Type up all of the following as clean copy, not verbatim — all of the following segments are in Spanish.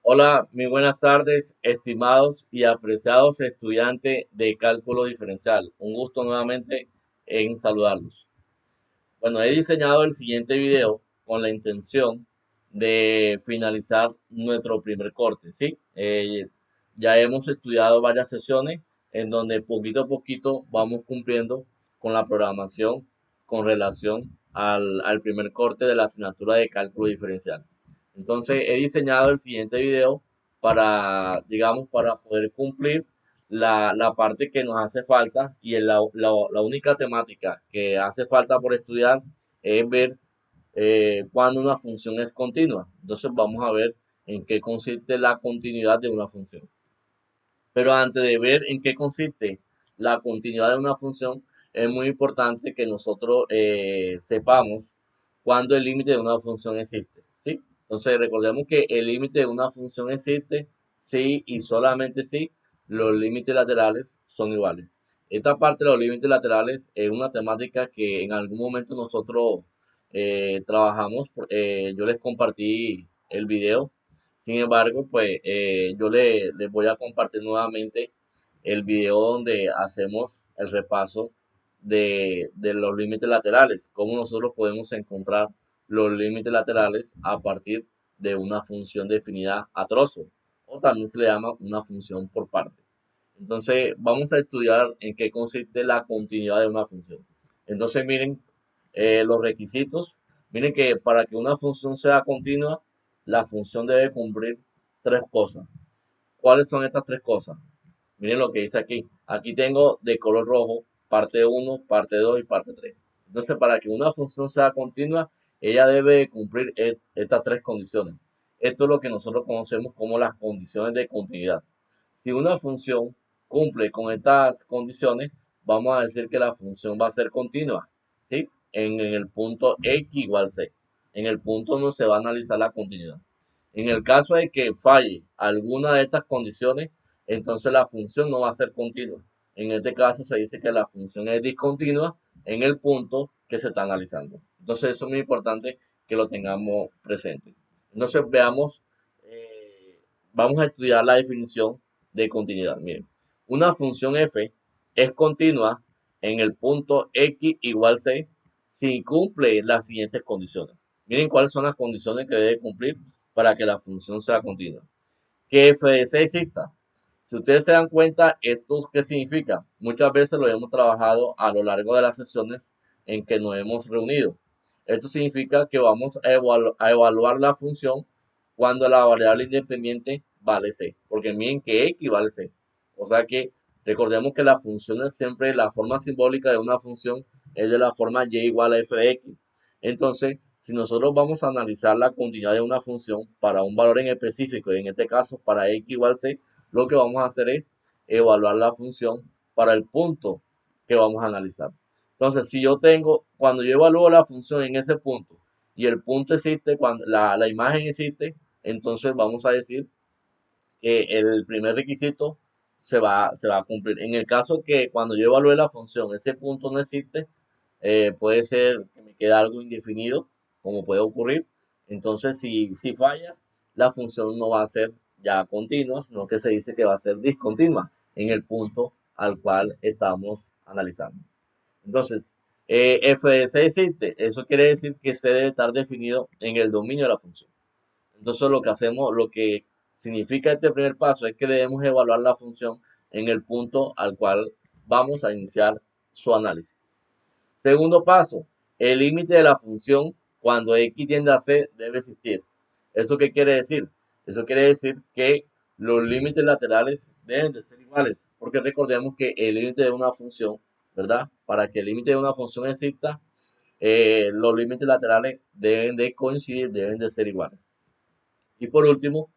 Hola, muy buenas tardes, estimados y apreciados estudiantes de cálculo diferencial. Un gusto nuevamente en saludarlos. Bueno, he diseñado el siguiente video con la intención de finalizar nuestro primer corte, ¿sí? Ya hemos estudiado varias sesiones en donde poquito a poquito vamos cumpliendo con la programación con relación al primer corte de la asignatura de cálculo diferencial. Entonces, he diseñado el siguiente video para, digamos, para poder cumplir la parte que nos hace falta y la única temática que hace falta por estudiar es ver cuándo una función es continua. Entonces vamos a ver en qué consiste la continuidad de una función. Pero antes de ver en qué consiste la continuidad de una función, es muy importante que nosotros sepamos cuándo el límite de una función existe, ¿sí? Entonces recordemos que el límite de una función existe si y solamente si los límites laterales son iguales. Esta parte de los límites laterales es una temática que en algún momento nosotros trabajamos. Yo les compartí el video. Sin embargo, pues les voy a compartir nuevamente el video donde hacemos el repaso de los límites laterales, cómo nosotros podemos encontrar los límites laterales a partir de una función definida a trozo, o también se le llama una función por parte. Entonces, vamos a estudiar en qué consiste la continuidad de una función. Entonces, miren los requisitos. Miren que para que una función sea continua, la función debe cumplir tres cosas. ¿Cuáles son estas tres cosas? Miren lo que dice aquí. Aquí tengo de color rojo parte uno, parte 2 y parte 3. Entonces, para que una función sea continua, ella debe cumplir estas tres condiciones. Esto es lo que nosotros conocemos como las condiciones de continuidad. Si una función cumple con estas condiciones, vamos a decir que la función va a ser continua, ¿sí? En el punto x igual c. En el punto no se va a analizar la continuidad. En el caso de que falle alguna de estas condiciones, entonces la función no va a ser continua. En este caso se dice que la función es discontinua en el punto que se está analizando. Entonces eso es muy importante que lo tengamos presente. Entonces veamos, vamos a estudiar la definición de continuidad. Miren, una función f es continua en el punto x igual c si cumple las siguientes condiciones. Miren cuáles son las condiciones que debe cumplir para que la función sea continua. Que f de c exista. Si ustedes se dan cuenta, ¿esto qué significa? Muchas veces lo hemos trabajado a lo largo de las sesiones en que nos hemos reunido. Esto significa que vamos a evaluar la función cuando la variable independiente vale c, porque miren que x vale c. O sea que recordemos que la función es siempre la forma simbólica de una función es de la forma y igual a f de x. Entonces, si nosotros vamos a analizar la continuidad de una función para un valor en específico, y en este caso para x igual c, lo que vamos a hacer es evaluar la función para el punto que vamos a analizar. Entonces, si yo tengo, cuando yo evalúo la función en ese punto y el punto existe, cuando la imagen existe, entonces vamos a decir que el primer requisito se va a cumplir. En el caso que cuando yo evalúe la función, ese punto no existe, puede ser que me quede algo indefinido, como puede ocurrir. Entonces, si falla, la función no va a ser ya continua, sino que se dice que va a ser discontinua en el punto al cual estamos analizando. Entonces, f de c existe. Eso quiere decir que c debe estar definido en el dominio de la función. Entonces lo que hacemos, lo que significa este primer paso es que debemos evaluar la función en el punto al cual vamos a iniciar su análisis. Segundo paso, el límite de la función cuando x tiende a c debe existir. ¿Eso qué quiere decir? Eso quiere decir que los límites laterales deben de ser iguales, porque recordemos que el límite de una función, ¿verdad? Para que el límite de una función exista, los límites laterales deben de coincidir, deben de ser iguales. Y por último,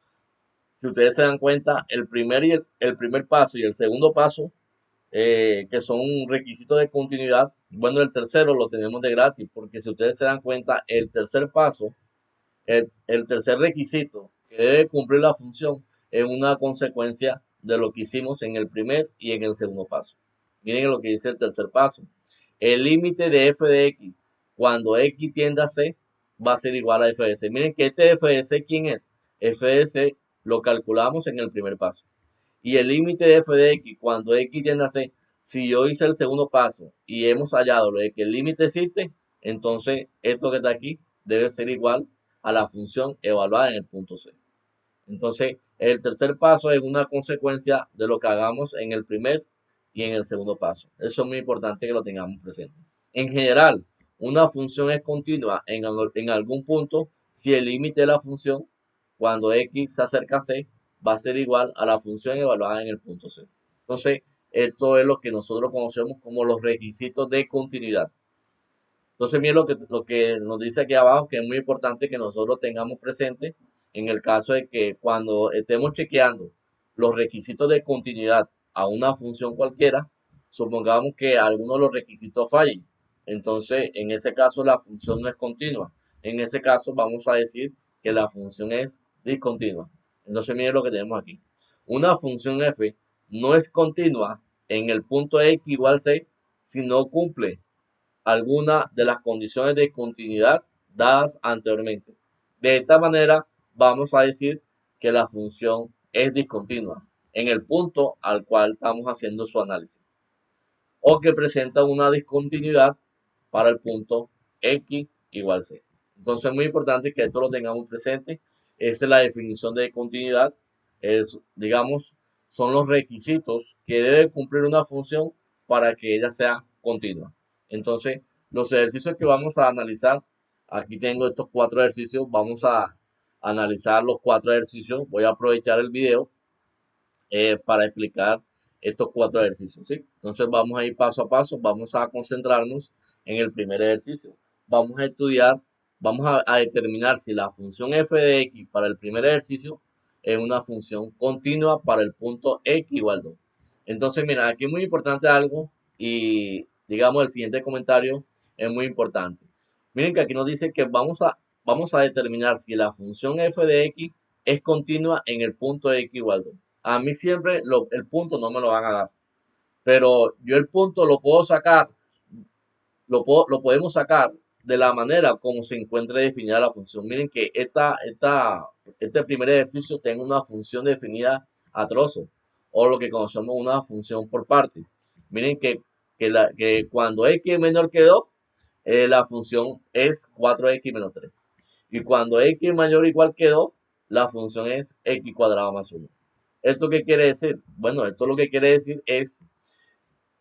si ustedes se dan cuenta, el primer paso y el segundo paso, que son un requisito de continuidad, bueno, el tercero lo tenemos de gratis, porque si ustedes se dan cuenta, el tercer paso, el tercer requisito que debe cumplir la función es una consecuencia de lo que hicimos en el primer y en el segundo paso. Miren lo que dice el tercer paso. El límite de f de x cuando x tiende a c va a ser igual a f de c. Miren que este f de c, ¿quién es? f de c lo calculamos en el primer paso. Y el límite de f de x, cuando x tiende a c, si yo hice el segundo paso y hemos hallado lo de que el límite existe, entonces esto que está aquí debe ser igual a la función evaluada en el punto C. Entonces, el tercer paso es una consecuencia de lo que hagamos en el primer y en el segundo paso. Eso es muy importante que lo tengamos presente. En general, una función es continua en algún punto si el límite de la función, cuando x se acerca a c, va a ser igual a la función evaluada en el punto C. Entonces, esto es lo que nosotros conocemos como los requisitos de continuidad. Entonces, miren lo que nos dice aquí abajo, que es muy importante que nosotros tengamos presente en el caso de que cuando estemos chequeando los requisitos de continuidad a una función cualquiera, supongamos que alguno de los requisitos falle. Entonces, en ese caso, la función no es continua. En ese caso, vamos a decir que la función es discontinua. Entonces, miren lo que tenemos aquí. Una función f no es continua en el punto x igual c si no cumple alguna de las condiciones de continuidad dadas anteriormente. De esta manera, vamos a decir que la función es discontinua en el punto al cual estamos haciendo su análisis, o que presenta una discontinuidad para el punto x igual c. Entonces es muy importante que esto lo tengamos presente. Esa es la definición de continuidad. Digamos, son los requisitos que debe cumplir una función para que ella sea continua. Entonces, los ejercicios que vamos a analizar, aquí tengo estos 4 ejercicios, vamos a analizar los 4 ejercicios. Voy a aprovechar el video para explicar estos 4 ejercicios, ¿sí? Entonces vamos a ir paso a paso, vamos a concentrarnos en el primer ejercicio. Vamos a estudiar, vamos a determinar si la función f de x para el primer ejercicio es una función continua para el punto x igual 2. Entonces, mira, aquí es muy importante algo y digamos el siguiente comentario es muy importante. Miren que aquí nos dice que vamos a determinar si la función f de x es continua en el punto x igual 2. A mí siempre el punto no me lo van a dar, pero yo el punto lo puedo sacar, lo podemos sacar de la manera como se encuentre definida la función. Miren que este primer ejercicio tiene una función definida a trozo, o lo que conocemos una función por parte. Miren que cuando x es menor que 2, la función es 4x menos 3. Y cuando x es mayor o igual que 2, la función es x cuadrado más 1. ¿Esto qué quiere decir? Bueno, esto lo que quiere decir es,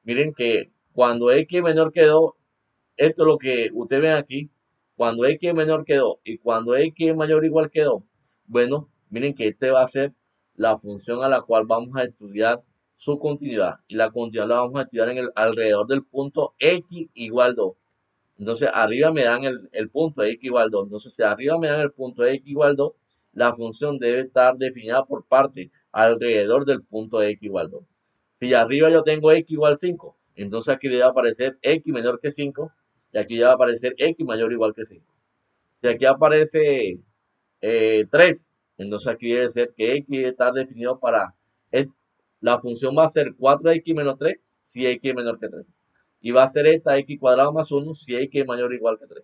miren que cuando x es menor que 2, esto es lo que ustedes ven aquí, cuando x es menor que 2 y cuando x es mayor o igual que 2, bueno, miren que este va a ser la función a la cual vamos a estudiar su continuidad. Y la continuidad la vamos a estudiar alrededor del punto x igual 2. Entonces, arriba me dan el punto x igual 2. Entonces, si arriba me dan el punto x igual 2, la función debe estar definida por parte alrededor del punto x igual 2. Si arriba yo tengo x igual 5, entonces aquí debe aparecer x menor que 5 y aquí debe aparecer x mayor o igual que 5. Si aquí aparece 3, entonces aquí debe ser que x debe estar definido para... La función va a ser 4x menos 3 si x es menor que 3. Y va a ser esta x cuadrado más 1 si x es mayor o igual que 3.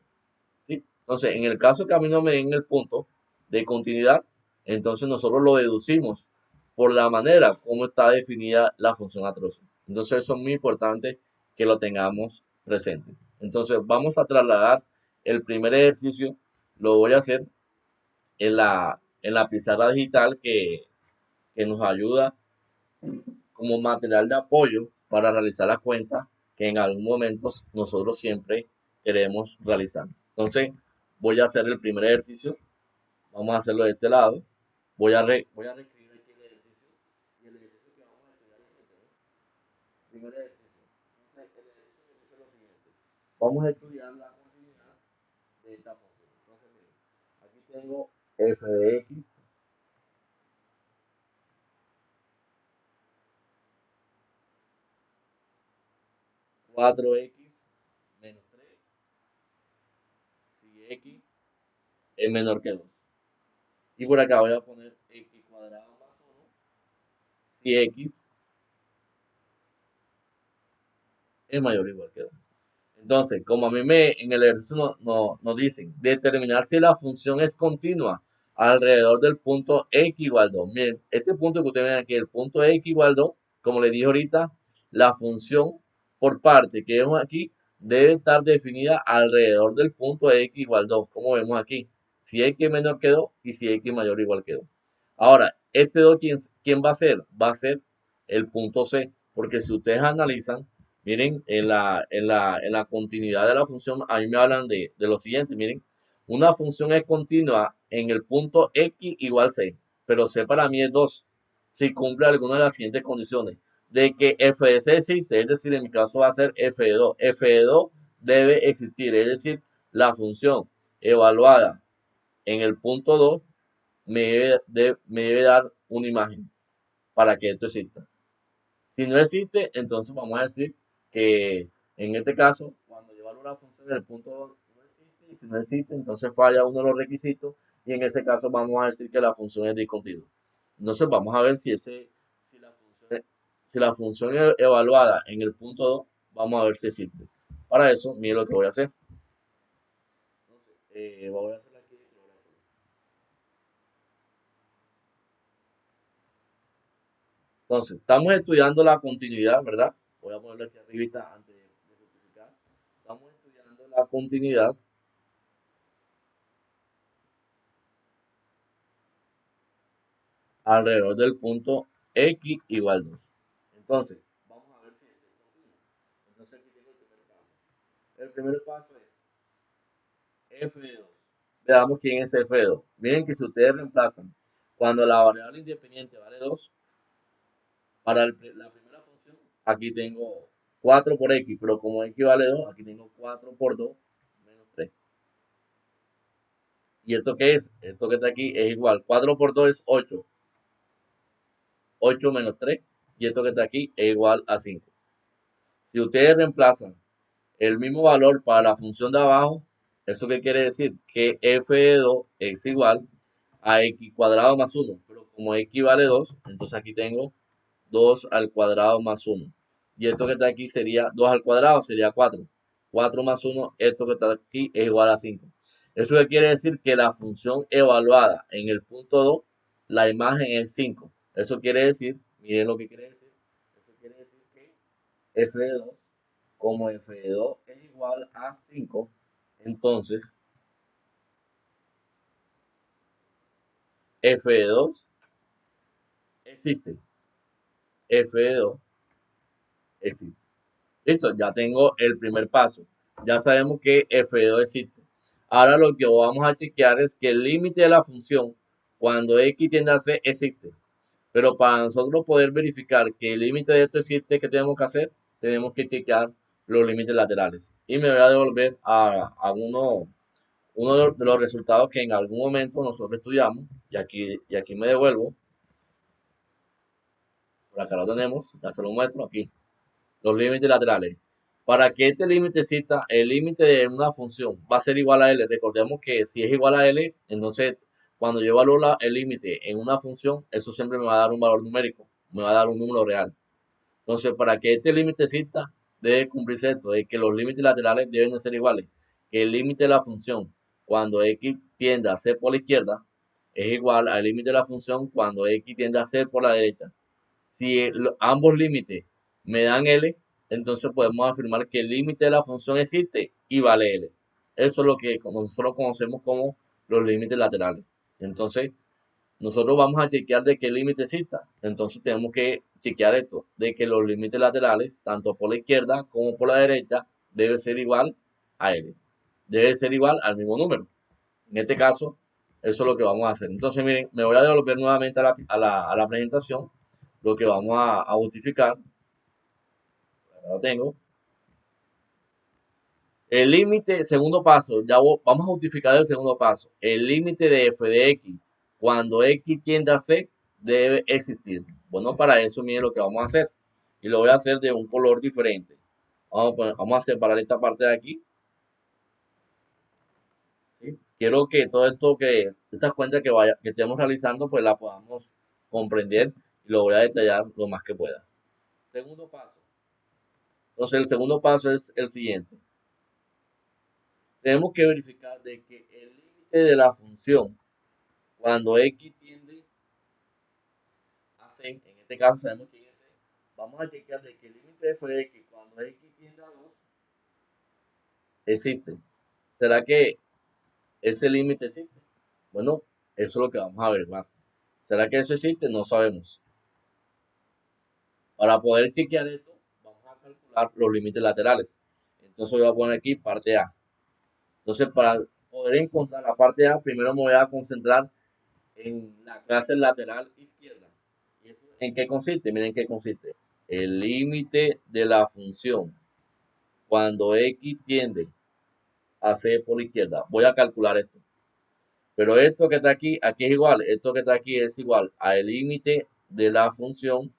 ¿Sí? Entonces, en el caso que a mí no me den el punto de continuidad, entonces nosotros lo deducimos por la manera como está definida la función a trozo. Entonces, eso es muy importante que lo tengamos presente. Entonces, vamos a trasladar el primer ejercicio, lo voy a hacer en la pizarra digital que nos ayuda como material de apoyo para realizar las cuentas que en algún momento nosotros siempre queremos realizar. Entonces, voy a hacer el primer ejercicio. Vamos a hacerlo de este lado. Voy a reescribir aquí el ejercicio. Y el ejercicio que vamos a estudiar es este, ¿no? Primer ejercicio. Entonces, el ejercicio dice lo siguiente. Vamos a estudiar la continuidad de esta función. Entonces, miren, aquí tengo f de x 4x menos 3 si x es menor que 2. Y por acá voy a poner x cuadrado más 1 si x es mayor o igual que 2. Entonces, como a mí en el ejercicio nos dicen determinar si la función es continua alrededor del punto x igual 2. Miren, este punto que ustedes ven aquí, el punto x igual 2, como les dije ahorita, la función por parte que vemos aquí debe estar definida alrededor del punto x igual 2, como vemos aquí. Si x menor que 2 y si x mayor o igual que 2. Ahora, este 2, ¿quién va a ser? Va a ser el punto C, porque si ustedes analizan, miren, en la continuidad de la función, a mí me hablan de lo siguiente, miren, una función es continua en el punto x igual c, pero c para mí es 2 si cumple alguna de las siguientes condiciones. De que f de c existe, es decir, en mi caso va a ser f de 2. F de 2 debe existir, es decir, la función evaluada en el punto 2 me debe dar una imagen para que esto exista. Si no existe, entonces vamos a decir que en este caso, cuando yo evalúo la función del punto 2 no existe, y si no existe, entonces falla uno de los requisitos, y en ese caso vamos a decir que la función es discontinua. Entonces vamos a ver si la función evaluada en el punto 2, vamos a ver si existe. Para eso, miren lo que voy a hacer. Entonces, voy a hacer aquí. Entonces, estamos estudiando la continuidad, ¿verdad? Voy a ponerlo aquí arribita antes de justificar. Estamos estudiando la continuidad alrededor del punto x igual 2. Entonces, vamos a ver si es continuo. Entonces, aquí tengo el primer paso. El primer paso es f de 2. Veamos quién es f de 2. Miren que si ustedes reemplazan, cuando la variable independiente vale 2, para la primera función, aquí tengo 4 por x, pero como x vale 2, aquí tengo 4 por 2 menos 3. ¿Y esto qué es? Esto que está aquí es igual. 4 por 2 es 8. 8 menos 3. Y esto que está aquí es igual a 5. Si ustedes reemplazan el mismo valor para la función de abajo, ¿eso qué quiere decir? Que f de 2 es igual a x cuadrado más 1. Pero como x vale 2, entonces aquí tengo 2 al cuadrado más 1. Y esto que está aquí sería 2 al cuadrado, sería 4. 4 más 1, esto que está aquí es igual a 5. Eso que quiere decir que la función evaluada en el punto 2, la imagen es 5. Eso quiere decir, miren lo que quiere decir, eso quiere decir que f de 2, como f de 2 es igual a 5, entonces f de 2 existe. F de 2 existe. Listo, ya tengo el primer paso. Ya sabemos que f de 2 existe. Ahora lo que vamos a chequear es que el límite de la función cuando x tiende a c existe. Pero para nosotros poder verificar que el límite de esto existe, ¿qué tenemos que hacer? Tenemos que chequear los límites laterales. Y me voy a devolver a uno de los resultados que en algún momento nosotros estudiamos. Y aquí me devuelvo. Por acá lo tenemos. Ya se lo muestro aquí. Los límites laterales. Para que este límite exista, el límite de una función va a ser igual a L. Recordemos que si es igual a L, entonces cuando yo evalúo el límite en una función, eso siempre me va a dar un valor numérico, me va a dar un número real. Entonces, para que este límite exista, debe cumplirse esto, de que los límites laterales deben de ser iguales. Que el límite de la función cuando x tiende a ser por la izquierda es igual al límite de la función cuando x tiende a ser por la derecha. Si ambos límites me dan L, entonces podemos afirmar que el límite de la función existe y vale L. Eso es lo que nosotros conocemos como los límites laterales. Entonces, nosotros vamos a chequear de qué límite exista. Entonces, tenemos que chequear esto, de que los límites laterales, tanto por la izquierda como por la derecha, debe ser igual a L. Debe ser igual al mismo número. En este caso, eso es lo que vamos a hacer. Entonces, miren, me voy a devolver nuevamente a la presentación. Lo que vamos a justificar, acá lo tengo. El límite, segundo paso, vamos a justificar el segundo paso. El límite de f de x, cuando x tiende a c, debe existir. Bueno, para eso, miren lo que vamos a hacer. Y lo voy a hacer de un color diferente. Vamos a separar esta parte de aquí. ¿Sí? Quiero que todo esto estas cuentas que estemos realizando, pues las podamos comprender y lo voy a detallar lo más que pueda. Segundo paso. Entonces, el segundo paso es el siguiente. Tenemos que verificar de que el límite de la función cuando X tiende a C, en este caso sabemos que es C, vamos a chequear de que el límite de f de X cuando X tiende a 2 existe. ¿Será que ese límite existe? Bueno, eso es lo que vamos a averiguar. ¿Será que eso existe? No sabemos. Para poder chequear esto, vamos a calcular los límites laterales. Entonces voy a poner aquí parte A. Entonces, para poder encontrar la parte A, primero me voy a concentrar en la clase lateral izquierda. ¿Y eso en qué consiste? Miren qué consiste. El límite de la función cuando X tiende a C por la izquierda. Voy a calcular esto. Pero esto que está aquí, aquí es igual. Esto que está aquí es igual al límite de la función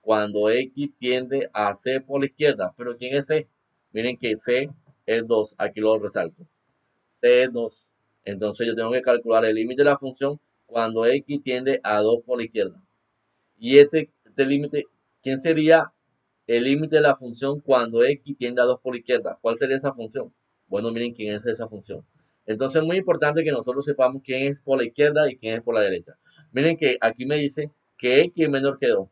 cuando X tiende a C por la izquierda. Pero ¿quién es C? Miren que C es 2. Aquí lo resalto. C es 2. Entonces yo tengo que calcular el límite de la función cuando X tiende a 2 por la izquierda. Y este límite, ¿quién sería el límite de la función cuando X tiende a 2 por la izquierda? ¿Cuál sería esa función? Bueno, miren quién es esa función. Entonces es muy importante que nosotros sepamos quién es por la izquierda y quién es por la derecha. Miren que aquí me dice que X es menor que 2.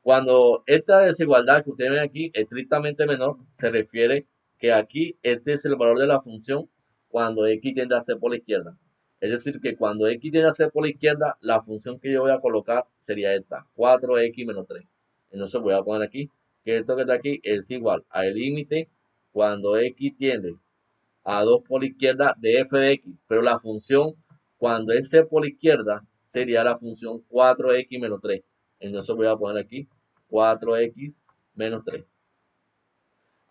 Cuando esta desigualdad que ustedes ven aquí, estrictamente menor, se refiere que aquí este es el valor de la función cuando X tiende a ser por la izquierda. Es decir, que cuando X tiende a ser por la izquierda, la función que yo voy a colocar sería esta, 4X menos 3. Entonces voy a poner aquí que esto que está aquí es igual al límite cuando X tiende a 2 por la izquierda de f de X. Pero la función cuando es C por la izquierda sería la función 4X menos 3. Entonces voy a poner aquí 4X menos 3.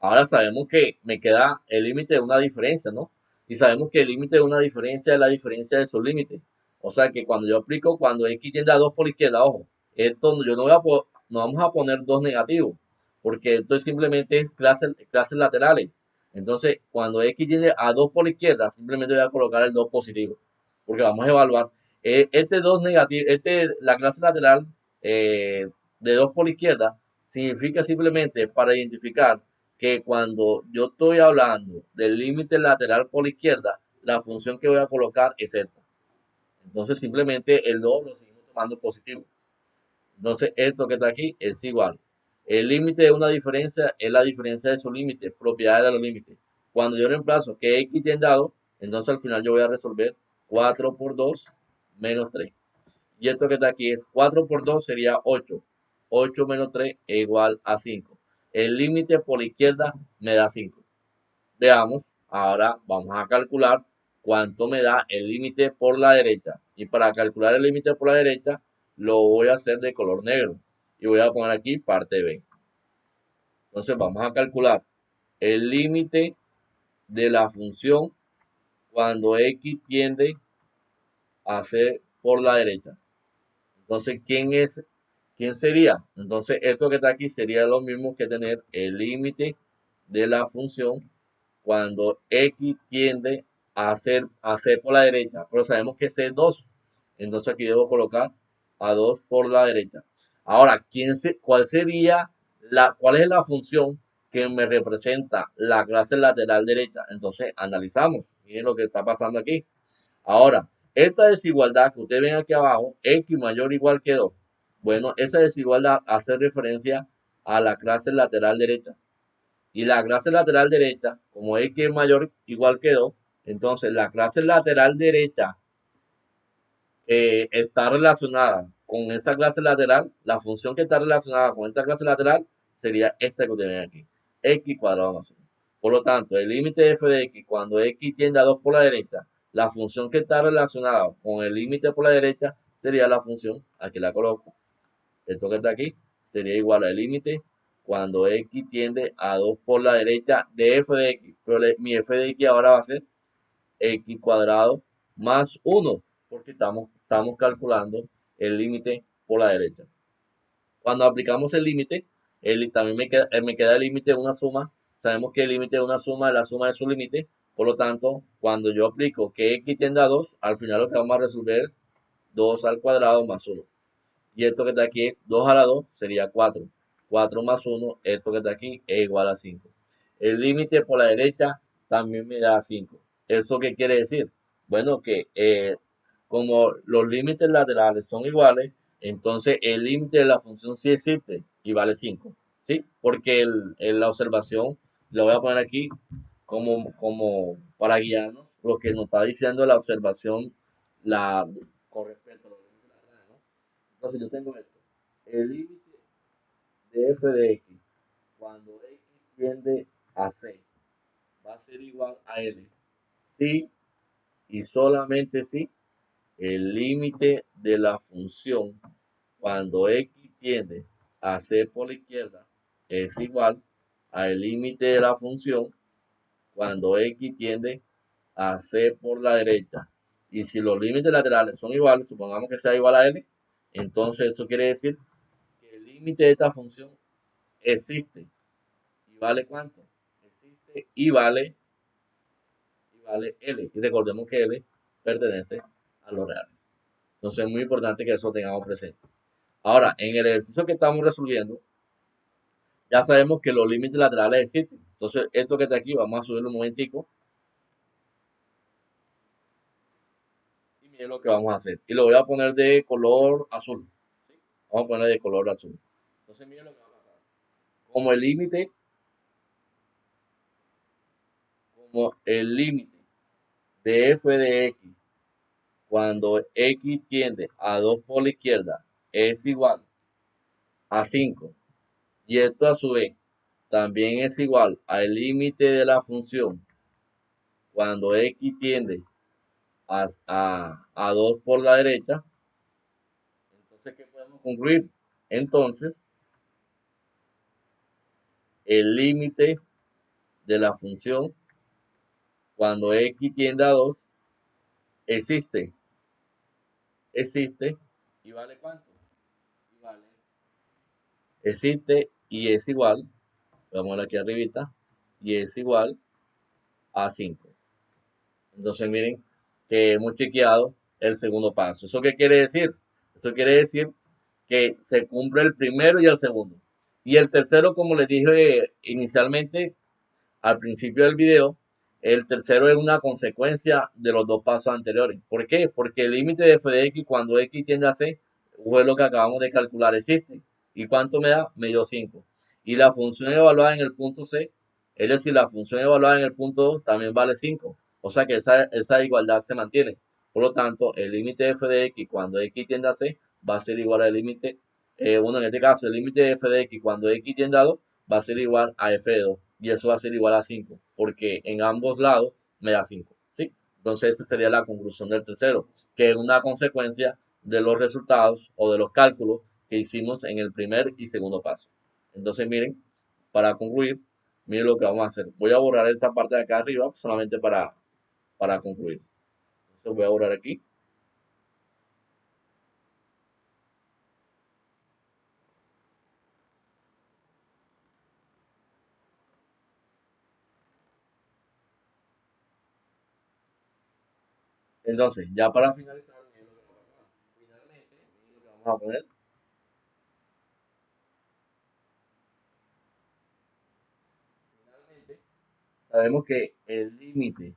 Ahora sabemos que me queda el límite de una diferencia, ¿no? Y sabemos que el límite de una diferencia es la diferencia de sus límites. O sea que cuando yo aplico, cuando X tiende a 2 por la izquierda, ojo, esto yo no, no vamos a poner 2 negativos, porque esto es simplemente es clases laterales. Entonces, cuando X tiende a 2 por la izquierda, simplemente voy a colocar el 2 positivo, porque vamos a evaluar. Este 2 negativo, la clase lateral de 2 por la izquierda, significa simplemente para identificar que cuando yo estoy hablando del límite lateral por la izquierda, la función que voy a colocar es esta. Entonces simplemente el 2 lo seguimos tomando positivo. Entonces esto que está aquí es igual. El límite de una diferencia es la diferencia de su límite, propiedades de los límites. Cuando yo reemplazo que X tiende a 2, entonces al final yo voy a resolver 4 por 2 menos 3. Y esto que está aquí es 4 por 2 sería 8. 8 menos 3 es igual a 5. El límite por la izquierda me da 5. Veamos, ahora vamos a calcular cuánto me da el límite por la derecha. Y para calcular el límite por la derecha, lo voy a hacer de color negro. Y voy a poner aquí parte B. Entonces vamos a calcular el límite de la función cuando X tiende a ser por la derecha. Entonces, ¿quién sería? Entonces, esto que está aquí sería lo mismo que tener el límite de la función cuando X tiende a ser por la derecha, pero sabemos que es 2. Entonces aquí debo colocar a 2 por la derecha. Ahora, cuál es la función que me representa la clase lateral derecha? Entonces analizamos. Miren lo que está pasando aquí. Ahora, esta desigualdad que ustedes ven aquí abajo, X mayor o igual que 2. Bueno, esa desigualdad hace referencia a la clase lateral derecha. Y la clase lateral derecha, como X es mayor o igual que 2, entonces la clase lateral derecha está relacionada con esa clase lateral. La función que está relacionada con esta clase lateral sería esta que ustedes ven aquí, X cuadrado más 1. Por lo tanto, el límite de f de X cuando X tiende a 2 por la derecha, la función que está relacionada con el límite por la derecha sería la función, aquí la coloco, esto que está aquí, sería igual al límite cuando X tiende a 2 por la derecha de f de X. Pero mi f de X ahora va a ser X cuadrado más 1, porque estamos calculando el límite por la derecha. Cuando aplicamos el límite, también me queda el límite de una suma. Sabemos que el límite de una suma es la suma de su límite. Por lo tanto, cuando yo aplico que X tiende a 2, al final lo que vamos a resolver es 2 al cuadrado más 1. Y esto que está aquí es 2 a la 2, sería 4. 4 más 1, esto que está aquí es igual a 5. El límite por la derecha también me da 5. ¿Eso qué quiere decir? Bueno, que como los límites laterales son iguales, entonces el límite de la función sí existe y vale 5, ¿sí? Porque la observación, lo voy a poner aquí como para guiarnos, lo que nos está diciendo la observación la, con respecto a los límites laterales, ¿no? Entonces yo tengo esto, el límite de f de x cuando x tiende a c va a ser igual a l si y solamente si el límite de la función cuando x tiende a c por la izquierda es igual al límite de la función cuando x tiende a c por la derecha. Y si los límites laterales son iguales, supongamos que sea igual a l, entonces eso quiere decir que el límite de esta función existe. ¿Y vale cuánto? Existe y vale L. Y recordemos que L pertenece a los reales. Entonces es muy importante que eso tengamos presente. Ahora, en el ejercicio que estamos resolviendo, ya sabemos que los límites laterales existen. Entonces, esto que está aquí, vamos a subirlo un momentico. Y miren lo que vamos a hacer. Y lo voy a poner de color azul. ¿Sí? Vamos a poner de color azul. Entonces, miren lo que va a pasar. Como el límite, como el límite de f de x cuando x tiende a 2 por la izquierda es igual a 5 y esto a su vez también es igual al límite de la función cuando x tiende a 2 por la derecha, entonces ¿qué podemos concluir? Entonces, el límite de la función cuando x tiende a 2 existe, existe y vale cuánto? Y vale, existe y es igual, vamos aquí arribita, y es igual a 5. Entonces miren que hemos chequeado el segundo paso. ¿Eso qué quiere decir? Eso quiere decir que se cumple el primero y el segundo. Y el tercero, como les dije inicialmente al principio del video, el tercero es una consecuencia de los dos pasos anteriores. ¿Por qué? Porque el límite de f de x cuando x tiende a c fue lo que acabamos de calcular, existe. ¿Y cuánto me da? Me dio 5. Y la función evaluada en el punto c, es decir, la función evaluada en el punto 2 también vale 5. O sea que esa igualdad se mantiene. Por lo tanto, el límite de f de x cuando x tiende a c va a ser igual al límite, bueno, en este caso, el límite de f de x cuando x tiende a 2 va a ser igual a f de 2 y eso va a ser igual a 5 porque en ambos lados me da 5, ¿sí? Entonces esa sería la conclusión del tercero, que es una consecuencia de los resultados o de los cálculos que hicimos en el primer y segundo paso. Entonces miren, para concluir, miren lo que vamos a hacer. Voy a borrar esta parte de acá arriba solamente para concluir. Entonces voy a borrar aquí. Entonces, ya para finalizar, miren lo que vamos a pasar. Finalmente, miren lo que vamos a poner. Finalmente, sabemos que el límite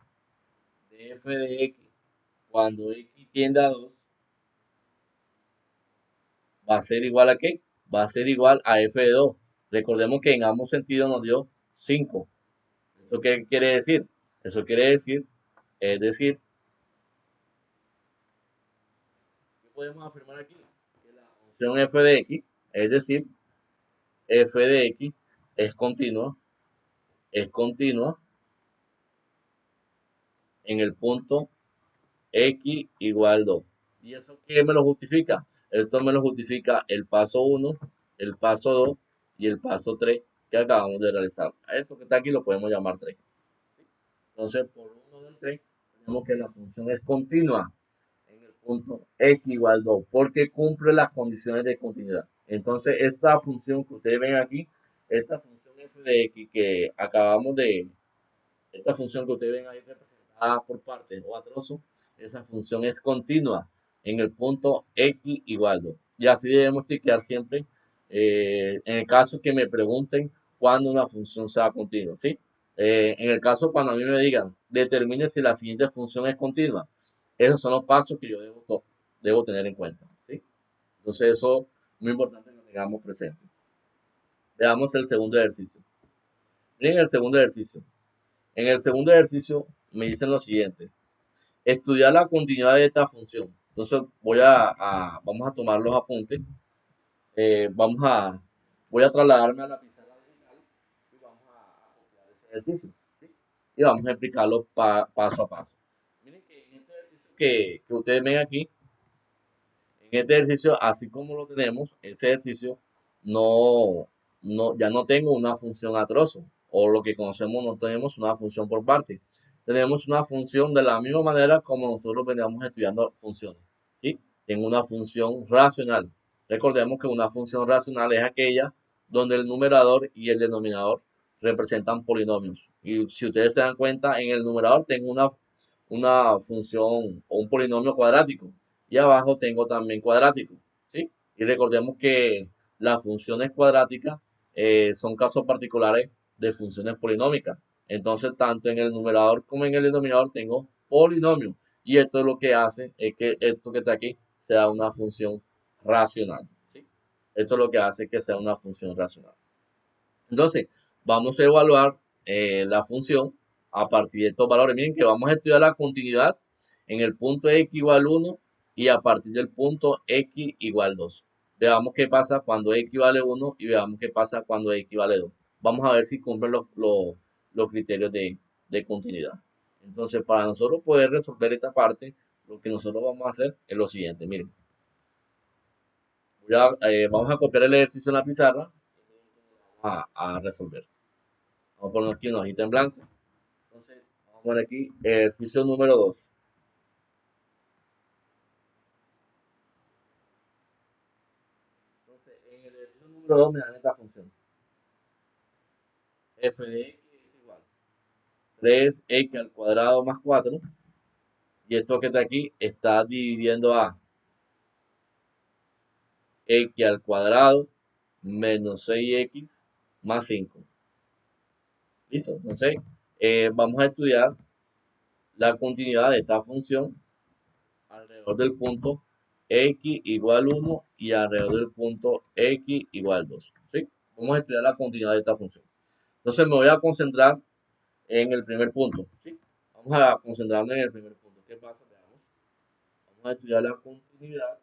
de f de x cuando x tiende a 2 va a ser igual a qué? Va a ser igual a f de 2. Recordemos que en ambos sentidos nos dio 5. ¿Eso qué quiere decir? Eso quiere decir, es decir, ¿qué podemos afirmar aquí? Que la función f de x, es decir, f de x es continua en el punto x igual 2. ¿Y eso qué me lo justifica? Esto me lo justifica el paso 1, el paso 2 y el paso 3 que acabamos de realizar. A esto que está aquí lo podemos llamar 3. Entonces, por 1 del 3, tenemos que la función es continua en el punto x igual 2 porque cumple las condiciones de continuidad. Entonces, esta función que ustedes ven aquí, esta función f de x que acabamos de, esta función que ustedes ven ahí representada por partes o a trozos, esa función es continua en el punto x igual 2. Y así debemos chequear siempre en el caso que me pregunten cuándo una función sea continua, ¿sí? En el caso cuando a mí me digan, determine si la siguiente función es continua. Esos son los pasos que yo debo tener en cuenta, ¿sí? Entonces eso es muy importante que lo tengamos presente. Veamos el segundo ejercicio. Miren el segundo ejercicio. En el segundo ejercicio me dicen lo siguiente. Estudiar la continuidad de esta función. Entonces vamos a tomar los apuntes. eh, vamos a, Voy a trasladarme a la pizarra digital y vamos a copiar ese ejercicio, ¿sí? Y vamos a explicarlo paso a paso. Miren que en este ejercicio que ustedes ven aquí, en este ejercicio, así como lo tenemos, ese ejercicio no, ya no tengo una función a trozo, o lo que conocemos, no tenemos una función por parte. Tenemos una función de la misma manera como nosotros veníamos estudiando funciones, ¿sí? En una función racional. Recordemos que una función racional es aquella donde el numerador y el denominador representan polinomios. Y si ustedes se dan cuenta, en el numerador tengo una función o un polinomio cuadrático y abajo tengo también cuadrático, ¿sí? Y recordemos que las funciones cuadráticas son casos particulares de funciones polinómicas. Entonces, tanto en el numerador como en el denominador tengo polinomio. Y esto es lo que hace es que esto que está aquí sea una función racional, ¿sí? Esto es lo que hace que sea una función racional. Entonces, vamos a evaluar la función a partir de estos valores. Miren que vamos a estudiar la continuidad en el punto x igual 1 y a partir del punto x igual 2. Veamos qué pasa cuando x vale 1 y veamos qué pasa cuando x vale 2. Vamos a ver si cumplen los criterios de continuidad. Entonces, para nosotros poder resolver esta parte, lo que nosotros vamos a hacer es lo siguiente. Miren, vamos a copiar el ejercicio en la pizarra a resolver. Vamos a poner aquí una hojita en blanco. Entonces, vamos a poner aquí ejercicio número 2. Entonces, en el ejercicio número 2 me dan esta función. F de x es igual a 3x al cuadrado más 4. Y esto que está aquí está dividiendo a x al cuadrado menos 6x más 5. ¿Listo? Entonces, vamos a estudiar la continuidad de esta función alrededor del punto x igual 1 y alrededor del punto x igual 2. ¿Sí? Vamos a estudiar la continuidad de esta función. Entonces me voy a concentrar en el primer punto. ¿Sí? Vamos a concentrarnos en el primer punto. ¿Qué pasa? Veamos. Vamos a estudiar la continuidad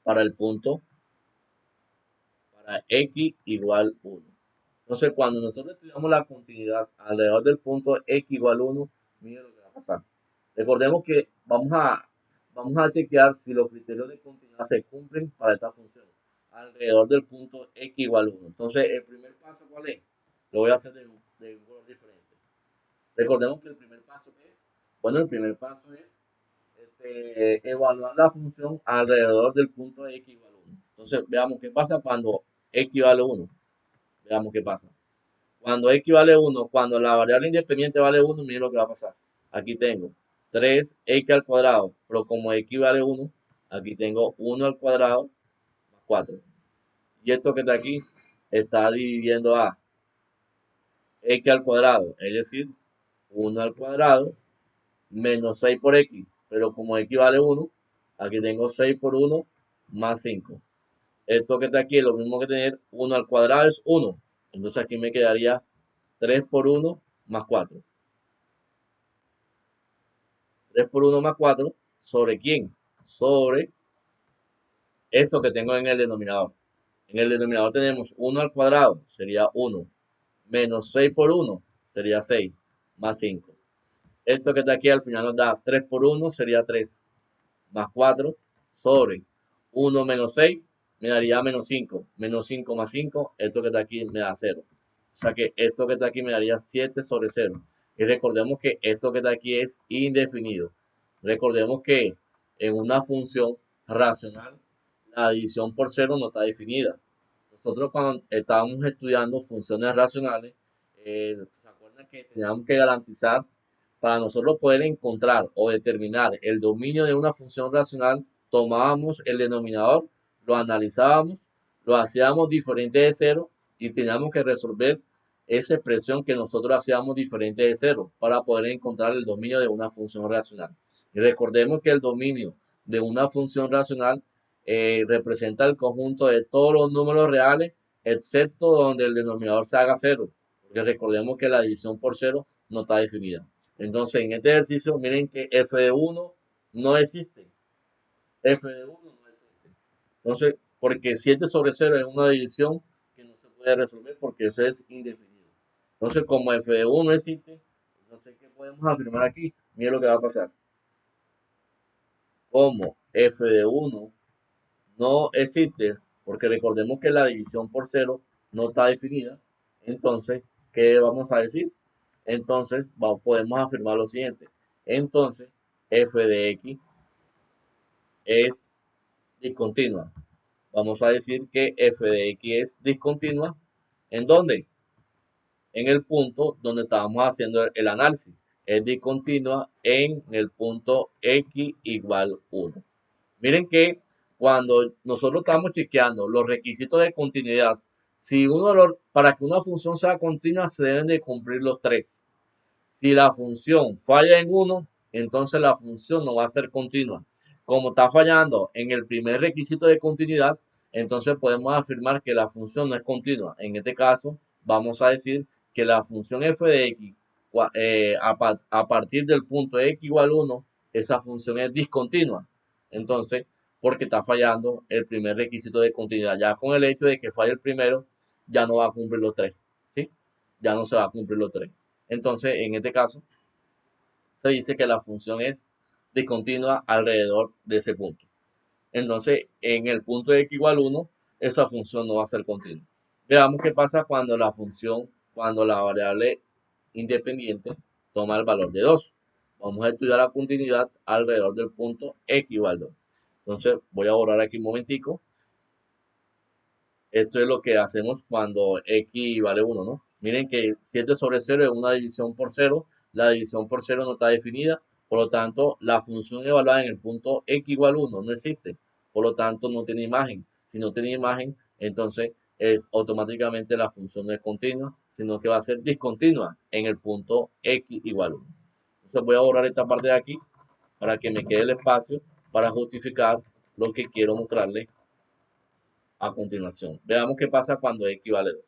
para el punto para x igual 1. Entonces cuando nosotros estudiamos la continuidad alrededor del punto x igual 1, miren lo que va a pasar. Recordemos que vamos a chequear si los criterios de continuidad se cumplen para esta función alrededor del punto x igual 1. Entonces, el primer paso, ¿cuál es? Lo voy a hacer de un color diferente. Recordemos que el primer paso es, bueno, el primer paso es evaluar la función alrededor del punto x igual 1. Entonces, veamos qué pasa cuando x vale 1. Veamos qué pasa. Cuando x vale 1, cuando la variable independiente vale 1, miren lo que va a pasar. Aquí tengo 3x al cuadrado, pero como x vale 1, aquí tengo 1 al cuadrado más 4. Y esto que está aquí está dividiendo a x al cuadrado, es decir, 1 al cuadrado menos 6 por x. Pero como x vale 1, aquí tengo 6 por 1 más 5. Esto que está aquí es lo mismo que tener 1 al cuadrado es 1. Entonces aquí me quedaría 3 por 1 más 4. 3 por 1 más 4, ¿sobre quién? Sobre esto que tengo en el denominador. En el denominador tenemos 1 al cuadrado, sería 1, menos 6 por 1, sería 6, más 5. Esto que está aquí al final nos da 3 por 1, sería 3, más 4, sobre 1 menos 6, me daría menos 5. Menos 5 más 5, esto que está aquí me da 0. O sea que esto que está aquí me daría 7 sobre 0. Y recordemos que esto que está aquí es indefinido. Recordemos que en una función racional, la división por 0 no está definida. Nosotros cuando estábamos estudiando funciones racionales, ¿se acuerdan que teníamos que garantizar para nosotros poder encontrar o determinar el dominio de una función racional? Tomábamos el denominador, lo analizábamos, lo hacíamos diferente de cero y teníamos que resolver esa expresión que nosotros hacíamos diferente de cero para poder encontrar el dominio de una función racional. Y recordemos que el dominio de una función racional representa el conjunto de todos los números reales, excepto donde el denominador se haga cero, porque recordemos que la división por cero no está definida. Entonces, en este ejercicio, miren que f de 1 no existe. F de 1 no existe. Entonces, porque 7 sobre cero es una división que no se puede resolver porque eso es indefinido. Entonces, como f de 1 existe, entonces, ¿qué podemos afirmar aquí? Miren lo que va a pasar. Como f de 1 no existe, porque recordemos que la división por cero no está definida, entonces, ¿qué vamos a decir? Entonces, podemos afirmar lo siguiente. Entonces, f de x es discontinua. Vamos a decir que f de x es discontinua. ¿En dónde? En el punto donde estábamos haciendo el análisis. Es discontinua en el punto x igual 1. Miren que cuando nosotros estamos chequeando los requisitos de continuidad, si para que una función sea continua se deben de cumplir los tres. Si la función falla en uno, entonces la función no va a ser continua. Como está fallando en el primer requisito de continuidad, entonces podemos afirmar que la función no es continua. En este caso, vamos a decir que la función f de x a partir del punto x igual 1, esa función es discontinua. Entonces, porque está fallando el primer requisito de continuidad. Ya con el hecho de que falle el primero, ya no va a cumplir los tres. ¿Sí? Ya no se va a cumplir los tres. Entonces, en este caso, se dice que la función es discontinua alrededor de ese punto. Entonces, en el punto de x igual 1, esa función no va a ser continua. Veamos qué pasa cuando cuando la variable independiente toma el valor de 2. Vamos a estudiar la continuidad alrededor del punto x igual 2. Entonces, voy a borrar aquí un momentico. Esto es lo que hacemos cuando x vale 1, ¿no? Miren que 7 sobre 0 es una división por 0. La división por 0 no está definida. Por lo tanto, la función evaluada en el punto x igual 1 no existe. Por lo tanto, no tiene imagen. Si no tiene imagen, entonces automáticamente la función no es continua, sino que va a ser discontinua en el punto x igual 1. Entonces voy a borrar esta parte de aquí para que me quede el espacio para justificar lo que quiero mostrarles a continuación. Veamos qué pasa cuando x vale 2.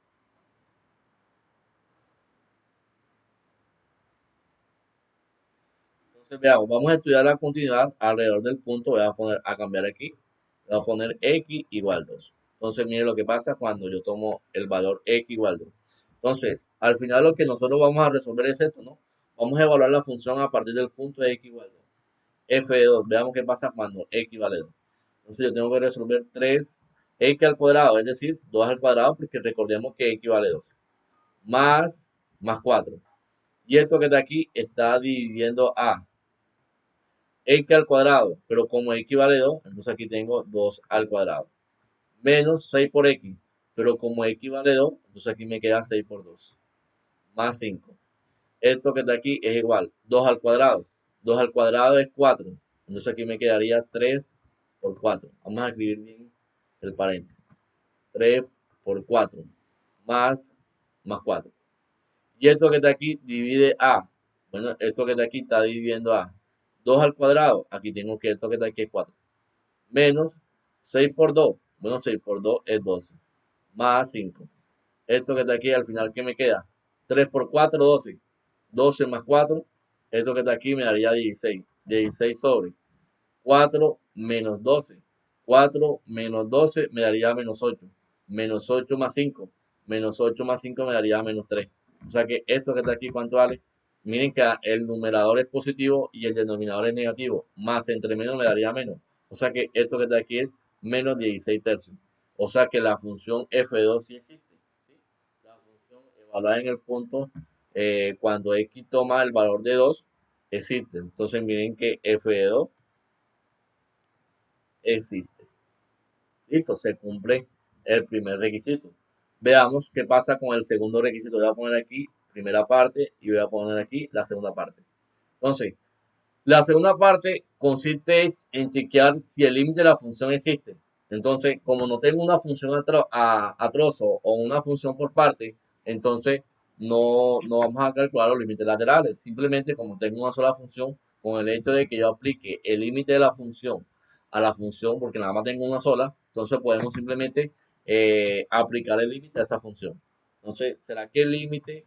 Entonces, veamos, vamos a estudiar la continuidad alrededor del punto. Voy a cambiar aquí. Voy a poner x igual 2. Entonces, miren lo que pasa cuando yo tomo el valor x igual 2. Entonces, al final lo que nosotros vamos a resolver es esto, ¿no? Vamos a evaluar la función a partir del punto de x igual 2. F de 2. Veamos qué pasa cuando x vale 2. Entonces, yo tengo que resolver 3x al cuadrado, es decir, 2 al cuadrado, porque recordemos que x vale 2. Más 4. Y esto que está aquí está dividiendo a x al cuadrado, pero como x vale 2, entonces aquí tengo 2 al cuadrado. Menos 6 por x, pero como x vale 2, entonces aquí me queda 6 por 2. Más 5. Esto que está aquí es igual, 2 al cuadrado. 2 al cuadrado es 4. Entonces aquí me quedaría 3 por 4. Vamos a escribir bien el paréntesis. 3 por 4. Más 4. Y esto que está aquí divide a. Bueno, esto que está aquí está dividiendo a 2 al cuadrado. Aquí tengo que esto que está aquí es 4. Menos 6 por 2. Bueno, 6 por 2 es 12. Más 5. Esto que está aquí al final, ¿qué me queda? 3 por 4, 12. 12 más 4. Esto que está aquí me daría 16. 16 sobre 4 menos 12. 4 menos 12 me daría menos 8. Menos 8 más 5. Menos 8 más 5 me daría menos 3. O sea que esto que está aquí, ¿cuánto vale? Miren que el numerador es positivo y el denominador es negativo. Más entre menos me daría menos. O sea que esto que está aquí es menos 16 tercios. O sea que la función f2 sí existe. ¿Sí? La función evaluada en el punto cuando x toma el valor de 2 existe. Entonces miren que f de 2 existe. Listo, se cumple el primer requisito. Veamos qué pasa con el segundo requisito. Voy a poner aquí primera parte y voy a poner aquí la segunda parte. Entonces, la segunda parte consiste en chequear si el límite de la función existe. Entonces, como no tengo una función a trozo o una función por parte, entonces no vamos a calcular los límites laterales. Simplemente como tengo una sola función, con el hecho de que yo aplique el límite de la función a la función, porque nada más tengo una sola, entonces podemos simplemente aplicar el límite a esa función. Entonces, ¿será que el límite